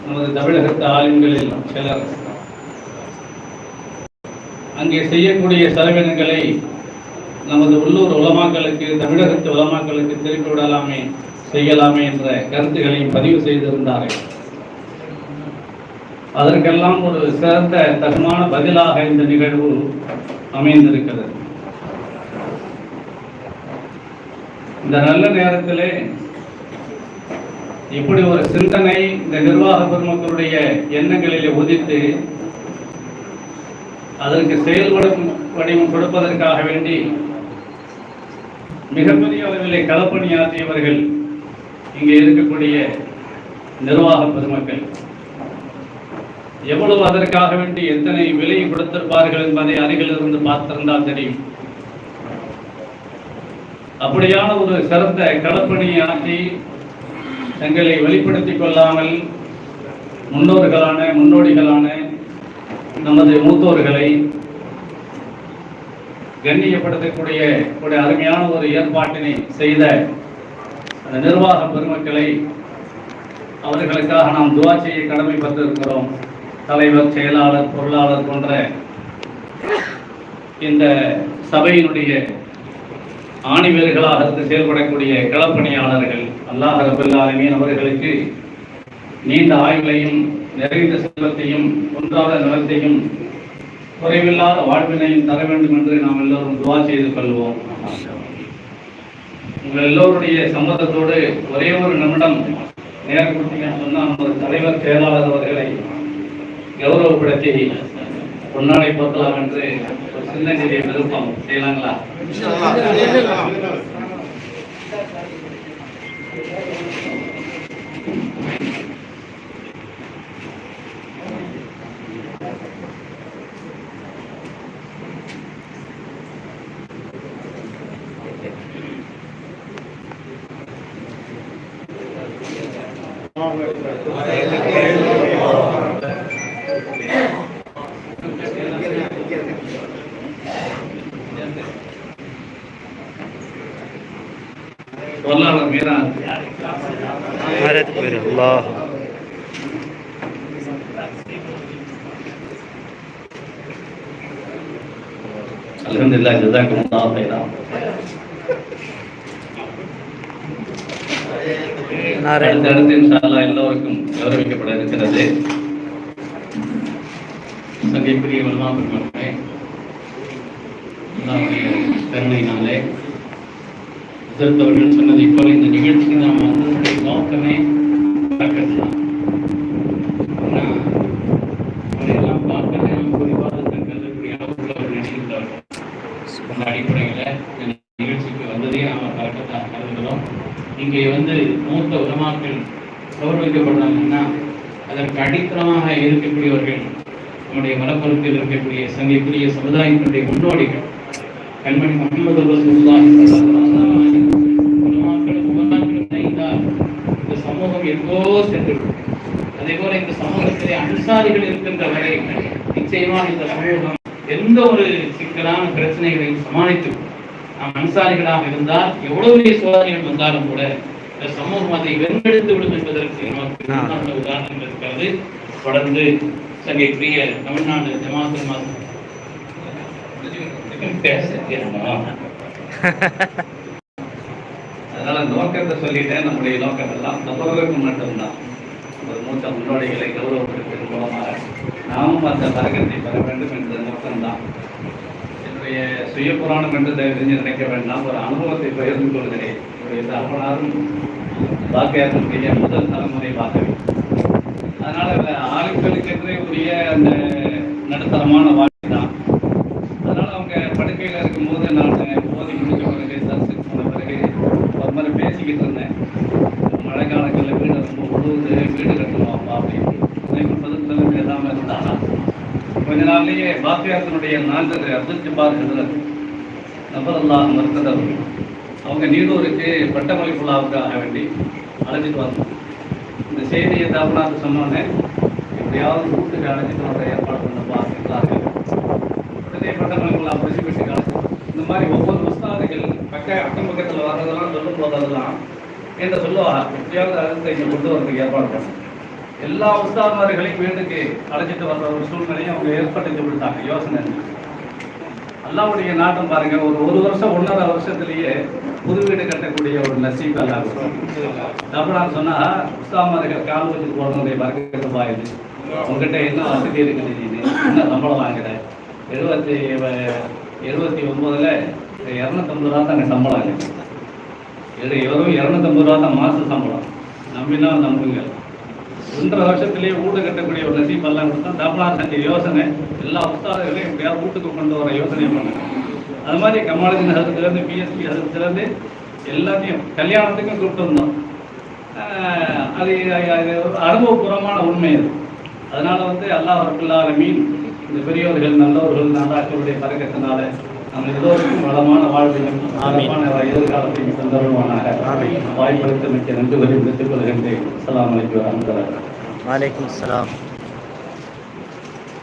நமது தமிழகத்து ஆளுங்களில் சிலர் அங்கே செய்யக்கூடிய செலவினங்களை நமது உள்ளூர் உலமாக்களுக்கு, தமிழகத்து உலமாக்களுக்கு திருப்பி விடலாமே, செய்யலாமே என்ற கருத்துக்களை பதிவு செய்திருந்தார்கள். அதற்கெல்லாம் ஒரு சிறந்த தகுமான பதிலாக இந்த நிகழ்வு அமைந்திருக்கிறது. இந்த நல்ல நேரத்திலே இப்படி ஒரு சிந்தனை இந்த நிர்வாக பெருமக்களுடைய எண்ணங்களிலே உதித்து அதற்கு வடிவம் கொடுப்பதற்காக வேண்டி மிகப்பெரிய அளவிலே களப்பணியாற்றியவர்கள் இங்கே இருக்கக்கூடிய நிர்வாக பெருமக்கள். எவ்வளவு அதற்காக வேண்டி எத்தனை விலை கொடுத்திருப்பார்கள் என்பதை அருகில் இருந்து பார்த்திருந்தால் தெரியும். அப்படியான ஒரு சிறந்த களப்பணியாற்றி தங்களை வெளிப்படுத்திக் கொள்ளாமல் முன்னோடிகளான நமது மூத்தோர்களை கண்ணியப்படுத்தக்கூடிய ஒரு அருமையான ஒரு ஏற்பாட்டினை செய்த அந்த நிர்வாக பெருமக்களை அவர்களுக்காக நாம் துவா செய்ய கடமைப்பட்டிருக்கிறோம். தலைவர், செயலாளர், பொருளாளர் போன்ற இந்த சபையினுடைய ஆணிவேர்களாக இருந்து செயல்படக்கூடிய களப்பணியாளர்கள், அல்லாஹ் ரப்பல் ஆலமீன் அவர்களுக்கு நீண்ட ஆயுளையும் நிறைந்த செல்வத்தையும் குன்றாத நலத்தையும் குறைவில்லாத வாழ்வினையும் தர வேண்டும் என்று நாம் எல்லோரும் துவா செய்து கொள்வோம். உங்கள் எல்லோருடைய சம்மதத்தோடு ஒரே ஒரு நிமிடம் நேரம் கொடுத்தீங்கன்னு சொன்னால் நமது தலைவர், செயலாளர் அவர்களை கௌரவப்படுத்தி பொன்னாடை போற்றலாம் என்று ஒரு சின்ன சிறிய விருப்பம். செய்யலாங்களா? والله ميراث الله الحمد لله جزاكم الله خيرا. எல்லோருக்கும் கௌரவிக்கப்பட இருக்கிறது. சங்கைக்குரிய வல்மா பெருமக்களே, கருணையினாலே அவர்கள் சொன்னதை போல இந்த நிகழ்ச்சி நாம் வந்ததுடைய நோக்கமே பார்க்கலாம். அவரையெல்லாம் பார்க்கல நாம் குறிப்பாக கருதக்கூடிய அளவுக்கு அவர் நினைக்கின்றார்கள். அந்த அடிப்படையில் இந்த நிகழ்ச்சிக்கு வந்ததே நாம் பார்க்கத்தான் கருதுகிறோம். இங்கே வந்து மூத்த உலமாக்கள் கௌரவிக்கப்படுறாங்கன்னா அதற்கு அடித்தளமாக இருக்கக்கூடியவர்கள் நம்முடைய மலப்புறத்தில் இருக்கக்கூடிய சங்கைக்குரிய சமுதாயத்தினுடைய முன்னோடிகள் கண்மணி முஹம்மது ரசூலுல்லாஹி ஸல்லல்லாஹு அலைஹி வஸல்லம். இந்த சமூகம் எங்கோ சென்றுவிடும். அதே போல இந்த சமூகத்திலே அன்சாரிகள் இருக்கின்ற வரை நிச்சயமாக இந்த சமூகம் எந்த ஒரு சிக்கலான பிரச்சனைகளையும் சமாளித்து நாம் அன்சாரிகளாக இருந்தால் எவ்வளவு சோதனைகள் வந்தாலும் கூட இந்த சமூகம் அதை வென்றெடுத்து விடும் என்பதற்கு நமக்கு உதாரணங்கள் இருக்கிறது. தொடர்ந்து சங்கைக்குரிய தமிழ்நாடு ஜமாத்துல் மாஸ் அதனால நோக்கத்தை சொல்லிட்டேன். நம்முடைய நோக்கம் எல்லாம் நபர்களுக்கு மட்டும்தான். ஒரு மூத்த முன்னோடிகளை கௌரவப்படுத்துவதன் மூலமாக நாமும் அந்த பரகத்தை பெற வேண்டும் என்ற நோக்கம்தான். என்னுடைய சுய புராணம் என்று தெரிஞ்சு நினைக்க வேண்டாம். ஒரு அனுபவத்தை பகிர்ந்து கொள்கிறேன். என்னுடைய தகவலாரும் வாக்கையாளர்களுடைய முதல் தலைமுறை வாக்கவை. அதனால ஆளுக்களுக்கென்றே உரிய அந்த நடுத்தரமான வாழ்க்கை தான். அதனால அவங்க படுக்கையில் இருக்கும்போது நான் போதி முடிச்ச பிறகு தரிசித்து போன பிறகு ஒரு மாதிரி பேசிக்கிட்டு இருந்தேன். மழை காலங்களில் வீடு ரொம்ப உழுவுது, வீடு கட்டணுமாப்பா அப்படின்னு பதில் பேசாமல் இருந்தாங்க. கொஞ்ச நாள்லேயே பாக்கியாத்தினுடைய நான்கு அப்துல் பார்க்கிறது நபரல்லாஹ் மருத்துவர் அவங்க நீடூருக்கு பட்டமளிப்புலாவுக்காக வேண்டி அழைச்சிட்டு வந்தோம். இந்த செய்தியை தாப்பனாத்து சொன்னோன்னே எப்படியாவது வீட்டுக்கு அழைச்சிட்டு வர ஏற்பாடு பண்ண பார்த்துக்கலாங்க. உடனே பட்டமளிப்புலா முடிச்சு விட்டுக்கலாம். இந்த மாதிரி ஒவ்வொரு உஸ்தாதுகள் அக்கம் பக்கத்தில் வர்றதெல்லாம் சொல்லும் போதெல்லாம் என்ன சொல்லுவா, எப்படியாவது அழைத்து இங்கே கொண்டு வரதுக்கு ஏற்பாடு பண்ணணும். எல்லா உஸ்தாதுமார்களையும் வீட்டுக்கு அழைச்சிட்டு வர்ற ஒரு சூழ்நிலையும் அவங்க ஏற்படுத்தி விட்டாங்க. யோசனை அல்லாவுடைய நாட்டம் பாருங்க. ஒரு வருஷம் 1.5 வருஷத்துலேயே புது வீடு கட்டக்கூடிய ஒரு நசீப் எல்லாம் நான் சொன்னா உஸ்தாமார்கள் கால் வச்சு போடுறதை பார்க்க பாயுது. உங்ககிட்ட என்ன வசதி இருக்குது, நீ என்ன சம்பளம் வாங்குற? 79ல் 250 ரூபா தாங்க சம்பளம். வெறும் 250 ரூபா தான் மாச சம்பளம். நம்பினா நம்புங்க. 1.5 வருஷத்துலேயே வீடு கட்டக்கூடிய ஒரு நசீப் எல்லாம் கொடுத்தா தாப்பனா செஞ்ச யோசனை எல்லா உஸ்தாதுகளையும் எப்படியாவது வீட்டுக்கு கொண்டு வர யோசனையை பண்ணுங்க. அது மாதிரி கமாலுதீன் ஹசரத்துலேருந்து பிஎஸ்பி ஹசரத்துலேருந்து எல்லாத்தையும் கல்யாணத்துக்கும் கூப்பிட்டு வந்தோம். அது அனுபவபூர்வமான உண்மை அது. அதனால அல்லாஹ் ரப்பல் ஆலமீன் இந்த பெரியோர்கள் நல்லவர்கள் நாடாக்களுடைய பறக்கத்தினால நம்ம எல்லோருக்கும் வளமான வாழ்வையும் வளமான எதிர்காலத்தையும் சந்தர்ப்பமானாக வாய்ப்படுத்த மிக்க நன்றி விடுத்துக் கொள்கின்றேன். அஸ்ஸலாமு அலைக்கும் வரஹ்மத்துல்லாஹி வலைக்கும் அஸ்ஸலாம்.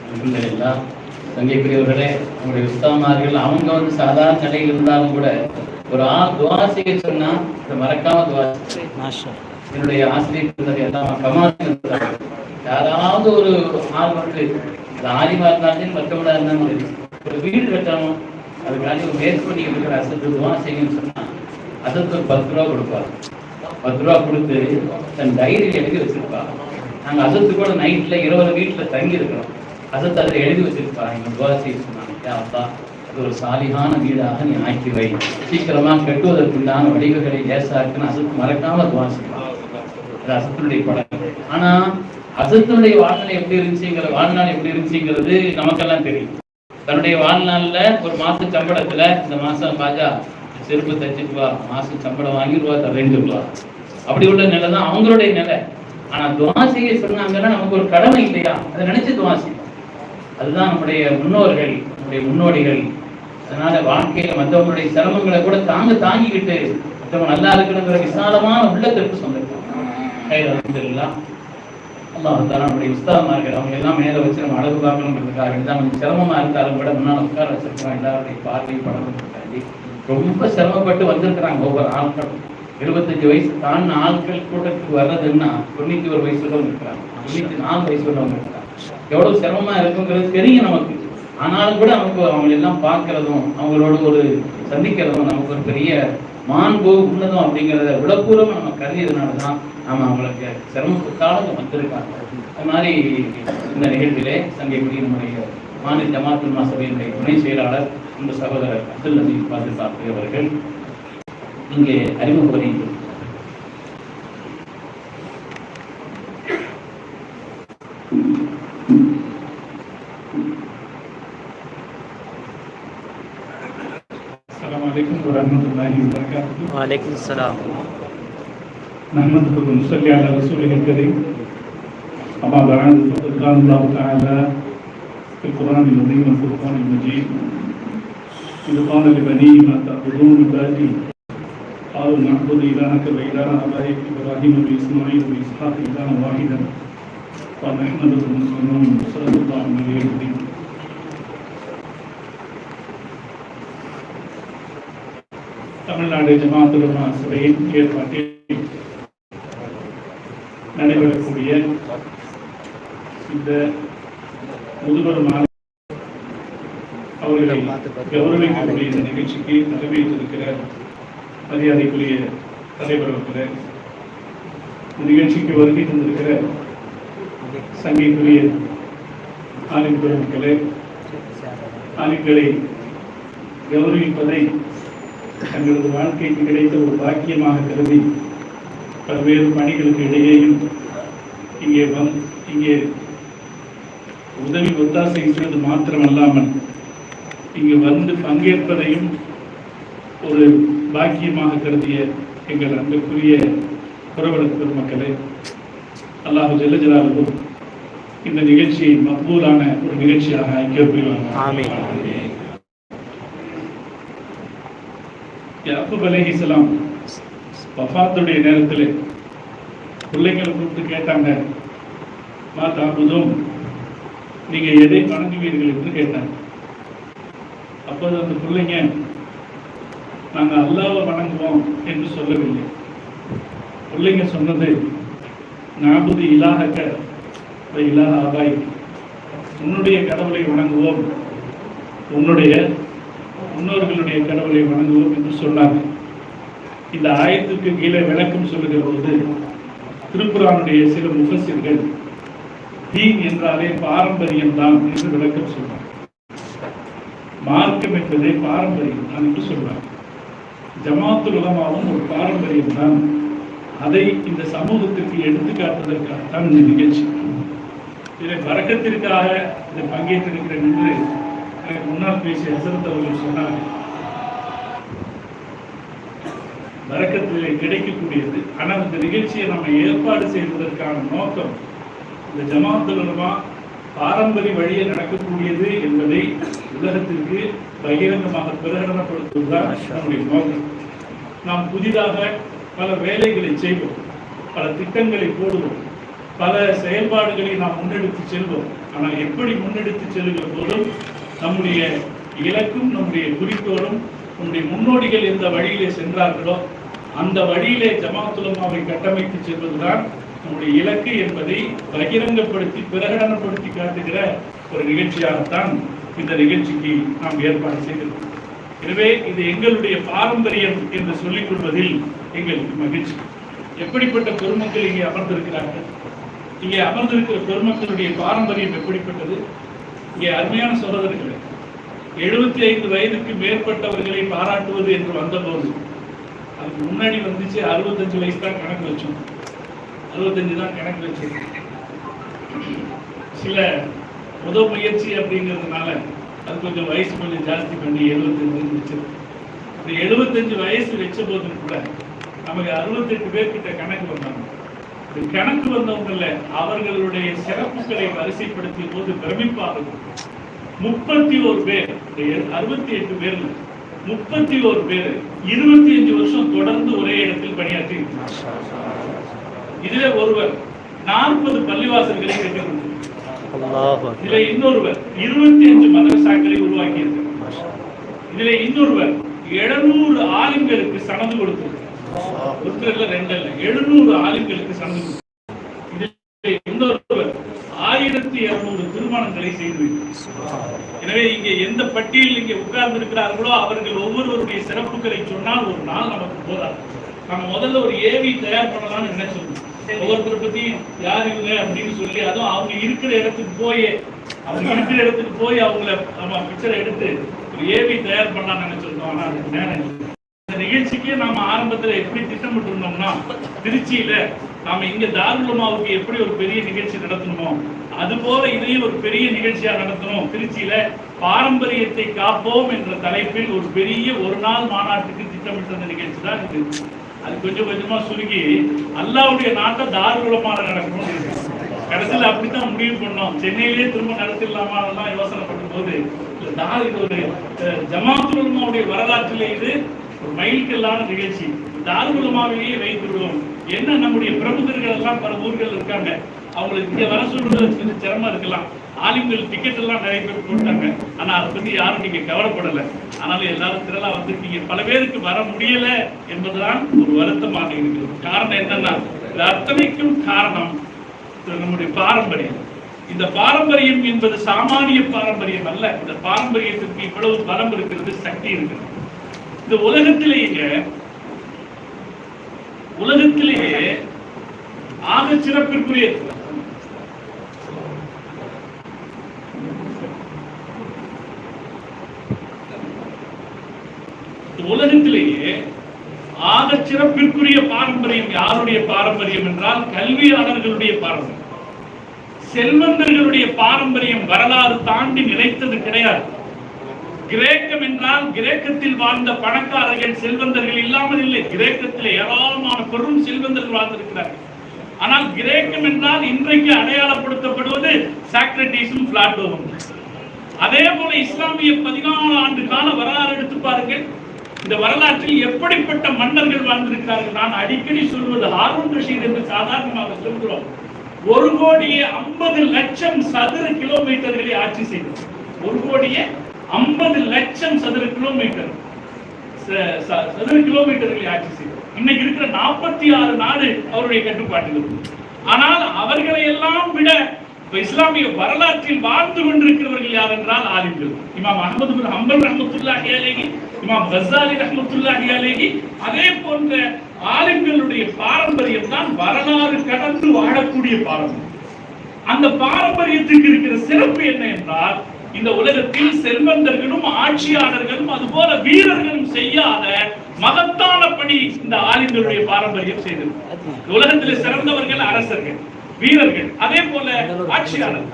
அல்ஹம்துலில்லாஹ். தங்கைக்குரியவர்களே, நம்முடைய உஸ்தாமார்கள் அவங்க சாதாரண நிலையில் இருந்தாலும் கூட ஒரு துவா செய்ய சொன்னா மறக்காம துவா. என்னுடைய ஆசிரியர் எல்லாம் கமால் யாராவது ஒரு ஆர்வத்து ஆலிமா இருந்தாலும் மற்றவங்களா இருந்தாலும் சரி, ஒரு வீடு கட்டணும் அதுக்காண்டி ஒரு முயற்சி பண்ணிக்கிட்டு இருக்கிற அசத்து துவா செய்யணும்னு சொன்னா அசத்து 10 ரூபா கொடுப்பாரு. 10 ரூபா கொடுத்து தன் டைரியில் எழுதி வச்சிருப்பாங்க. நாங்கள் அசத்து கூட நைட்டில் 20 வீட்டில் தங்கி இருக்கிறோம். அசத்து அதை எழுதி வச்சிருப்பாங்க. துவா செய்ய சொன்னாங்க, அப்பா அது ஒரு சாலிகான வீடாக நீ ஆக்கி வை, சீக்கிரமாக கட்டுவதற்குண்டான வடிவுகளை லேசாக்குன்னு அசத்து மறக்காம துவா செய்வாங்க. அது அசத்துடைய படம். ஆனா அசத்துடைய வாழ்நாள் எப்படி இருந்துச்சுங்கிறது நமக்கெல்லாம் தெரியும். தன்னுடைய வாழ்நாள்ல ஒரு மாச சம்பளத்துல இந்த மாசம் பாஜா செருப்பு தச்சுட்டு வா, மாசம் சம்பளம் வாங்கி ரூபா 2 ரூபா அப்படி உள்ள நிலை தான் அவங்களுடைய நிலை. ஆனா துவா செய்ய சொன்னாங்கன்னா நமக்கு ஒரு கடமை இல்லையா, அதை நினைச்சு துவா செய்யும். அதுதான் நம்முடைய முன்னோர்கள், நம்முடைய முன்னோடிகள். அதனால வாழ்க்கையில மற்றவங்களுடைய சிரமங்களை கூட தாங்கிக்கிட்டு மற்றவங்க நல்லா இருக்கணுங்கிற விசாலமான உள்ளத்திற்கு சொந்தம். அல்லாஹ் நம்முடைய உஸ்தாமார்கள் அவங்க எல்லாம் மேல வச்சு நம்ம அழகு பார்க்கணுங்கிறதுக்காக தான் கொஞ்சம் சிரமமா இருந்தாலும் கூட முன்னாள் உட்கார வச்சிருக்கோம். எல்லாருடைய பார்வையும் படம்ன்றதுக்காண்டி ரொம்ப சிரமப்பட்டு வந்திருக்கிறாங்க ஒவ்வொரு ஆட்களும். 25 வயசு தாண்டின ஆட்கள் கூட்டத்துக்கு வர்றதுன்னா 91 வயசு உள்ளவங்க இருக்கிறாங்க, 94 வயசு உள்ளவங்க இருக்கிறாங்க. எவ்வளவு சிரமமா இருக்குங்கிறது தெரியும் நமக்கு. ஆனாலும் கூட நமக்கு அவங்க எல்லாம் பார்க்கறதும் அவங்களோட ஒரு சந்திக்கிறதும் நமக்கு ஒரு பெரிய மாண்பு உன்னதம் அப்படிங்கிறத விளப்பூர்வம் நம்ம கருதியதுனாலதான் நாம அவங்களுக்கு சிரமப்பட்டாலும் வந்திருக்காங்க. அது மாதிரி இந்த நிகழ்விலே சங்கைக்குரிய நம்முடைய மாநில ஜமாத்துல் உலமா சபையினுடைய துணை செயலாளர் இந்த சகோதரர் அப்துல் நசீர் பாதுகாப்பு அவர்கள் இங்கே அறிமுகப்படுகிறார். عليكم ورحمة الله وبركاته. وعليكم السلام. نحمده ونصلي على رسوله الكريم. أما بعد فقد قال الله تعالى في القرآن العظيم والفرقان المجيد إذ قال لبنيه ما تعبدون من بعدي قالوا نعبد إلهك وإله آبائك إبراهيم وإسماعيل وإسحاق إلها واحدا ونحمده ونصلي صلى الله عليه وسلم. தமிழ்நாடு ஜமாத்துல் உலமா சபையின் ஏற்பாட்டில் நடைபெறக்கூடிய இந்த முதுபெரும் அவர்களை கௌரவிக்கக்கூடிய இந்த நிகழ்ச்சிக்கு தலைமையேற்றிருக்கிற மரியாதைக்குரிய தலைவர் அவர்களே, இந்த நிகழ்ச்சிக்கு வருகை தந்திருக்கிற சங்கைக்குரிய ஆலிம் பெருமக்களே, ஆலிம்களை கௌரவிப்பதை தங்களது வாழ்க்கைக்கு கிடைத்த ஒரு பாக்கியமாக கருதி பல்வேறு பணிகளுக்கு இடையேயும் இங்கே உதவி ஒத்தாசை செய்வது மாத்திரமல்லாமல் இங்கு வந்து பங்கேற்பதையும் ஒரு பாக்கியமாக கருதிய எங்கள் அன்புக்குரிய புரவலர் பெருமக்களே, அல்லாஹு ஜல்ல ஜலாலுஹு இந்த நிகழ்ச்சியை மக்பூலான ஒரு நிகழ்ச்சியாக ஐக்கியம் புரிவாங்க. யாக்கூப் அலைஹிஸ்ஸலாம் வஃபாத்துடைய நேரத்தில் பிள்ளைங்களை கூப்பிட்டு கேட்டாங்க, மாதாபுதும் நீங்க எதை வணங்குவீர்கள் என்று கேட்டாங்க. அப்போது அந்த பிள்ளைங்க நாங்க அல்லாஹ்வை வணங்குவோம் என்று சொல்லவில்லை. பிள்ளைங்க சொன்னது நாபுது இலாஹக வ இலாஹ ஆபாய், உன்னுடைய கடவுளை வணங்குவோம், உன்னுடைய முன்னோர்களுடைய கடவுளை வணங்குவோம் என்று சொன்னாங்க. இந்த ஆயத்துக்கு கீழே விளக்கம் சொல்லுகிற போது திருக்குர்ஆனுடைய சில முஃபஸ்ஸிர்கள் தீன் என்றாலே பாரம்பரியம் தான் என்று விளக்கம் சொல்றாங்க. மார்க்கம் என்பதே பாரம்பரியம் தான் என்று சொல்றாங்க. ஜமாத்துல் உலமாவும் ஒரு பாரம்பரியம் தான். அதை இந்த சமூகத்திற்கு எடுத்துக்காட்டுவதற்காகத்தான் இந்த நிகழ்ச்சி. இதை வரக்கத்திற்காக இதை பங்கேற்றிருக்கிறேன் என்று எனக்கு முன்னால் பேசிய ஹசரத் அவர்கள் சொன்னாங்க. வரக்கத்திலே கிடைக்கக்கூடியது. ஆனால் இந்த நிகழ்ச்சியை நம்ம ஏற்பாடு செய்வதற்கான நோக்கம் இந்த ஜமாத்துல் உலமா பாரம்பரிய வழியே நடக்கக்கூடியது என்பதை உலகத்திற்கு பகிரங்கமாக பிரகடனப்படுத்துவதுதான் நம்முடைய நோக்கம். நாம் புதிதாக பல வேலைகளை செய்வோம், பல திட்டங்களை போடுவோம், பல செயல்பாடுகளை நாம் முன்னெடுத்து செல்வோம். ஆனால் எப்படி முன்னெடுத்து செல்கிற போதும் நம்முடைய இலக்கும் நம்முடைய குறிக்கோளும் நம்முடைய முன்னோடிகள் எந்த வழியிலே சென்றார்களோ அந்த வழியிலே ஜமாத்துல் உலமாவை கட்டமைத்து செல்வதுதான் நம்முடைய இலக்கு என்பதை பகிரங்கப்படுத்தி பிரகடனப்படுத்தி காட்டுகிற ஒரு நிகழ்ச்சியாகத்தான் இந்த நிகழ்ச்சிக்கு நாம் ஏற்பாடு செய்கிறோம். எனவே இது எங்களுடைய பாரம்பரியம் என்று சொல்லிக் கொள்வதில் எங்களுக்கு மகிழ்ச்சி. எப்படிப்பட்ட பெருமக்கள் இங்கே அமர்ந்திருக்கிறார்கள், இங்கே அமர்ந்திருக்கிற பெருமக்களுடைய பாரம்பரியம் எப்படிப்பட்டது. இங்கே அருமையான சகோதரர்களே, 75 வயதுக்கு மேற்பட்டவர்களை பாராட்டுவது என்று வந்தபோது அதுக்கு முன்னாடி வந்துச்சு 65 வயசு தான் கணக்கு வச்சோம், 65 தான் கணக்கு வச்சு சில முதல் முயற்சி அப்படிங்கிறதுனால அது கொஞ்சம் வயசு கொஞ்சம் ஜாஸ்தி பண்ணி 75 வச்சு. அந்த 75 வயசு வச்ச போதும் கூட நமக்கு 68 பேர்கிட்ட கணக்கு வந்தாங்க. கணக்கு வந்தவங்கள அவர்களுடைய சிறப்புகளை வரிசைப்படுத்திய போது பிரமிப்பாக 31 பேர், 68 பேர்ல 31 பேர் 25 வருஷம் தொடர்ந்து ஒரே இடத்தில் பணியாற்றி இருக்கிறார். இதுல ஒருவர் 40 பள்ளிவாசல்களை கட்டியிருக்கிறார். இதுல இன்னொருவர் 25 மதரசாக்களை உருவாக்கி இருக்கிறார். இதுல இன்னொருவர் 700 ஆலிம்களுக்கு சனது கொடுத்திருக்கிறார். ஒருத்தர் 2 இல்ல 700 ஆலிம்களுக்கு சனது கொடுத்திருக்கிறார். இதுல இன்னொருவர் 1200 திருமணங்களை செய்து வைத்தார். எனவே இங்கே எந்த பட்டியலில் இங்கே உட்கார்ந்து இருக்கிறார்களோ அவர்கள் ஒவ்வொருவருடைய சிறப்புகளை சொன்னால் ஒரு நாள் நமக்கு போதாது. நம்ம முதல்ல ஒரு ஏவி தயார் பண்ணலாம்னு நினைச்சோம். ஒவ்வொருத்தரை பத்தி யார் இல்லை அப்படின்னு சொல்லி அதுவும் அவங்க இருக்கிற இடத்துக்கு போய் அவங்கள நம்ம பிக்சர் எடுத்து ஒரு ஏவி தயார் பண்ணலாம்னு நினைச்சிருந்தோம். ஆனா அதுக்கு நேரம் இந்த நிகழ்ச்சிக்கே நாம ஆரம்பத்துல எப்படி திட்டமிட்டு இருந்தோம்னா, திருச்சியில நாம இங்க தாருல் உலமாவுக்கு எப்படி ஒரு பெரிய நிகழ்ச்சி நடத்தணுமோ அது போல இதையும் ஒரு பெரிய நிகழ்ச்சியா நடத்தணும். திருச்சியில பாரம்பரியத்தை காப்போம் என்ற தலைப்பில் ஒரு பெரிய ஒரு நாள் மாநாட்டுக்கு திட்டமிட்ட நிகழ்ச்சி தான் இது. அது கொஞ்சம் கொஞ்சமா சுருங்கி அல்லாஹ்வுடைய நாட்டை தாருல் உலமால நடக்கணும். கடைசியில் அப்படித்தான் முடிவு பண்ணோம். சென்னையிலேயே திரும்ப நடத்திடலாமா அதெல்லாம் யோசனை பண்ணும் போது இது ஒரு ஜமாத்துல் உலமாவுடைய வரலாற்றிலே இது ஒரு மைல்கல்லான நிகழ்ச்சி. தாருல் உலமாவிலேயே வைத்து விடுவோம். என்ன நம்முடைய பிரமுகர்கள் எல்லாம் பல ஊர்கள் இருக்காங்க, அவங்களுக்கு இங்க வர சொல்றது கொஞ்சம் சிரமம் இருக்கலாம். ஆலிம்கள் டிக்கெட் எல்லாம் நிறைய பேர் போட்டாங்க. ஆனா அதை பத்தி யாரும் நீங்க கவலைப்படலை. ஆனாலும் எல்லாரும் திரளா வந்திருக்கீங்க. பல பேருக்கு வர முடியல என்பதுதான் ஒரு வருத்தமாக இருக்கிறது. காரணம் என்னன்னா, அத்தனைக்கும் காரணம் நம்முடைய பாரம்பரியம். இந்த பாரம்பரியம் என்பது சாமானிய பாரம்பரியம் அல்ல. இந்த பாரம்பரியத்திற்கு இவ்வளவு பலம் இருக்கிறது, சக்தி இருக்கிறது. இந்த உலகத்திலேயே ஆக சிறப்பிற்குரிய உலகத்திலேயே ஆக சிறப்பிற்குரிய பாரம்பரியம் யாருடைய பாரம்பரியம் என்றால் கல்வியாளர்களுடைய பாரம்பரியம். செல்வந்தர்களுடைய பாரம்பரியம் வரலாறு தாண்டி நிலைத்தது கிடையாது. கிரேக்கம் என்றால் கிரேக்கத்தில் வாழ்ந்த பணக்காரர்கள் செல்வந்தர்கள் இல்லாமல் இல்லை. கிரேக்கத்தில் ஏராளமான பெரும் செல்வந்தர்கள் வாழ்ந்திருக்கிறார்கள். ஆனால் கிரேக்கம் என்றால் இன்றைக்கு அடையாளப்படுத்தப்படுவது சாக்ரட்டிஸும் பிளாட்டோவும். அதே போல இஸ்லாமிய 14 ஆண்டு கால வரலாறு எடுத்து பாருங்கள். இந்த வரலாற்றில் எப்படிப்பட்ட மன்னர்கள் வாழ்ந்திருக்கிறார்கள். நான் அடிக்கடி சொல்வது ஹாரூன் ரஷீத் என்று சாதாரணமாக சொல்கிறோம். 1,50,00,000 சதுர கிலோமீட்டர்களை ஆட்சி செய்தார். 1,50,00,000 சதுர கிலோமீட்டர்களை ஆட்சி செய்தார். இன்னைக்கு இருக்கிற 46 நாடு அவருடைய கட்டுப்பாட்டில் இருக்கு. ஆனால் அவர்களை எல்லாம் விட இஸ்லாமிய வரலாற்றில் வாழ்ந்து கொண்டிருக்கிறவர்கள் யார் என்றால் ஆலிம்கள். இமாம் அஹ்மது பின் ஹம்பல் ரஹ்மத்துல்லாஹி அலைஹி, இமாம் கஸாலி ரஹ்மத்துல்லாஹி அலைஹி, அதே போன்ற ஆலிம்களுடைய பாரம்பரியம் தான் வரலாறு கடந்து வாழக்கூடிய பாரம்பரியம். அந்த பாரம்பரியத்துக்கு இருக்கிற சிறப்பு என்ன என்றால், இந்த உலகத்தில் செல்வந்தர்களும் ஆட்சியாளர்களும் அதுபோல வீரர்களும் செய்யாத மகத்தான பணி இந்த ஆலிம்களுடைய பாரம்பரியம் செய்தது. உலகத்தில் சிறந்தவர்கள் அரசர்கள், வீரர்கள், அதே போல ஆட்சியாளர்.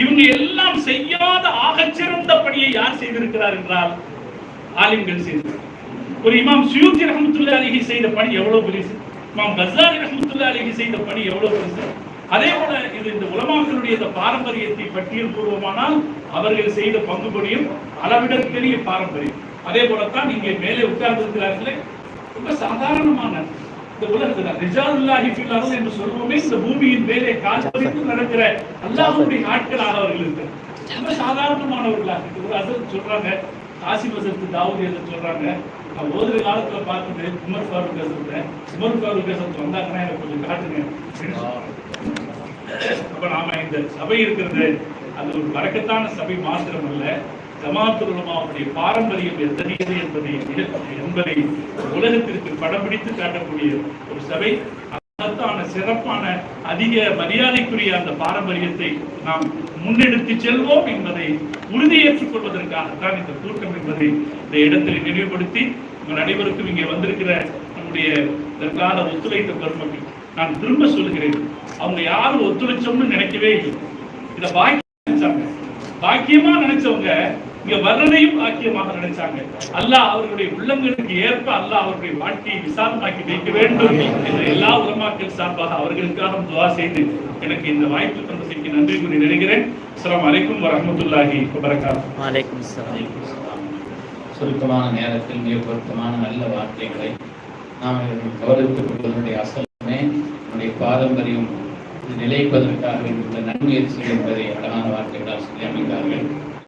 இவங்க எல்லாம் செய்யாத ஆகச்சிறந்த பணியை யார் செய்திருக்கிறார் என்றால் ஆலிம்கள் செய்தார். ஒரு இமாம் சுயூத்தி ரஹ்மத்துல்லாஹி அலைஹி செய்த பணி எவ்வளவு பெருசு, இமாம் கஸாலி ரஹ்மத்துல்லாஹி அலைஹி செய்த பணி எவ்வளவு பெருசு. அதே போல இது இந்த உலமாக்களுடைய இந்த பாரம்பரியத்தை பட்டியல் கூறுவோமானால் அவர்கள் செய்த பங்குபடியும் அளவிடற்கரிய பாரம்பரியம். அதே போலத்தான் இங்கே மேலே உட்கார்ந்திருக்கிறார்களே, ரொம்ப சாதாரணமான இந்த உலகத்துல ரிஜாலுல்லாஹி ஃபில் அர்த் என்று சொல்லுவோமே, இந்த பூமியின் மேலே கால் பதித்து நடக்கிற அல்லாஹ்வுடைய ஆட்களாக அவர்கள் இருக்கிறார். ரொம்ப சாதாரணமானவர்களாக. ஒரு ஹஸரத் சொல்றாங்க, காசிம் ஹஸரத் தாவூதி ஹஸரத் சொல்றாங்க, நான் ஓதுற காலத்துல பார்த்துட்டு உமர் ஃபாரூக் ஹஸரத் வந்தாங்கன்னா எனக்கு கொஞ்சம் காட்டுங்க. அப்ப நாம இந்த சபை இருக்கிறது அது ஒரு பரக்கத்தான சபை மாத்திரம் அல்ல, ஜமாஅத்துல் உலமாவுடைய பாரம்பரியம் எத்தகையது என்பதை உலகத்திற்கு படம் பிடித்து காட்டக்கூடிய ஒரு சபை. அதற்கான சிறப்பான அதிக மரியாதைக்குரிய அந்த பாரம்பரியத்தை நாம் முன்னெடுத்து செல்வோம் என்பதை உறுதியேற்றுக் கொள்வதற்காகத்தான் இந்த கூட்டம் என்பதை இந்த இடத்தில் நினைவுபடுத்தி உங்கள் அனைவருக்கும் இங்கே வந்திருக்கிற நம்முடைய இதற்கான ஒத்துழைத்த பெருமக்கள் நான் திரும்ப சொல்கிறேன், அவங்க யாரும் ஒத்துழைச்சோம்னு நினைக்கவே இல்லை. இதை பாக்கியமா நினைச்சவங்க இங்க வர்றதையும் பாக்கியமாக நினைச்சாங்க. அல்லாஹ் அவர்களுடைய உள்ளங்களுக்கு ஏற்ப அல்லாஹ் அவர்களுடைய வாழ்க்கையை விசாலமாக்கி வைக்க வேண்டும் என்ற எல்லா உலமாக்கள் சார்பாக அவர்களுக்காக துஆ செய்து எனக்கு இந்த வாய்ப்பு தந்ததற்கு நன்றி கூறி நினைக்கிறேன். அஸ்ஸலாமு அலைக்கும் வரஹ்மத்துல்லாஹி வபரகாத்துஹு. வலைக்கும் அஸ்ஸலாம். சுருக்கமான நேரத்தில் மிக பொருத்தமான நல்ல வார்த்தைகளை நாம் கவனித்துக் கொள்வதனுடைய அசலுமே நம்முடைய பாரம்பரியம் நிலைப்பதற்காக இந்த நன்முயற்சி என்பதை அழகான வார்த்தைகளால் சொல்லி அமைத்தார்கள்.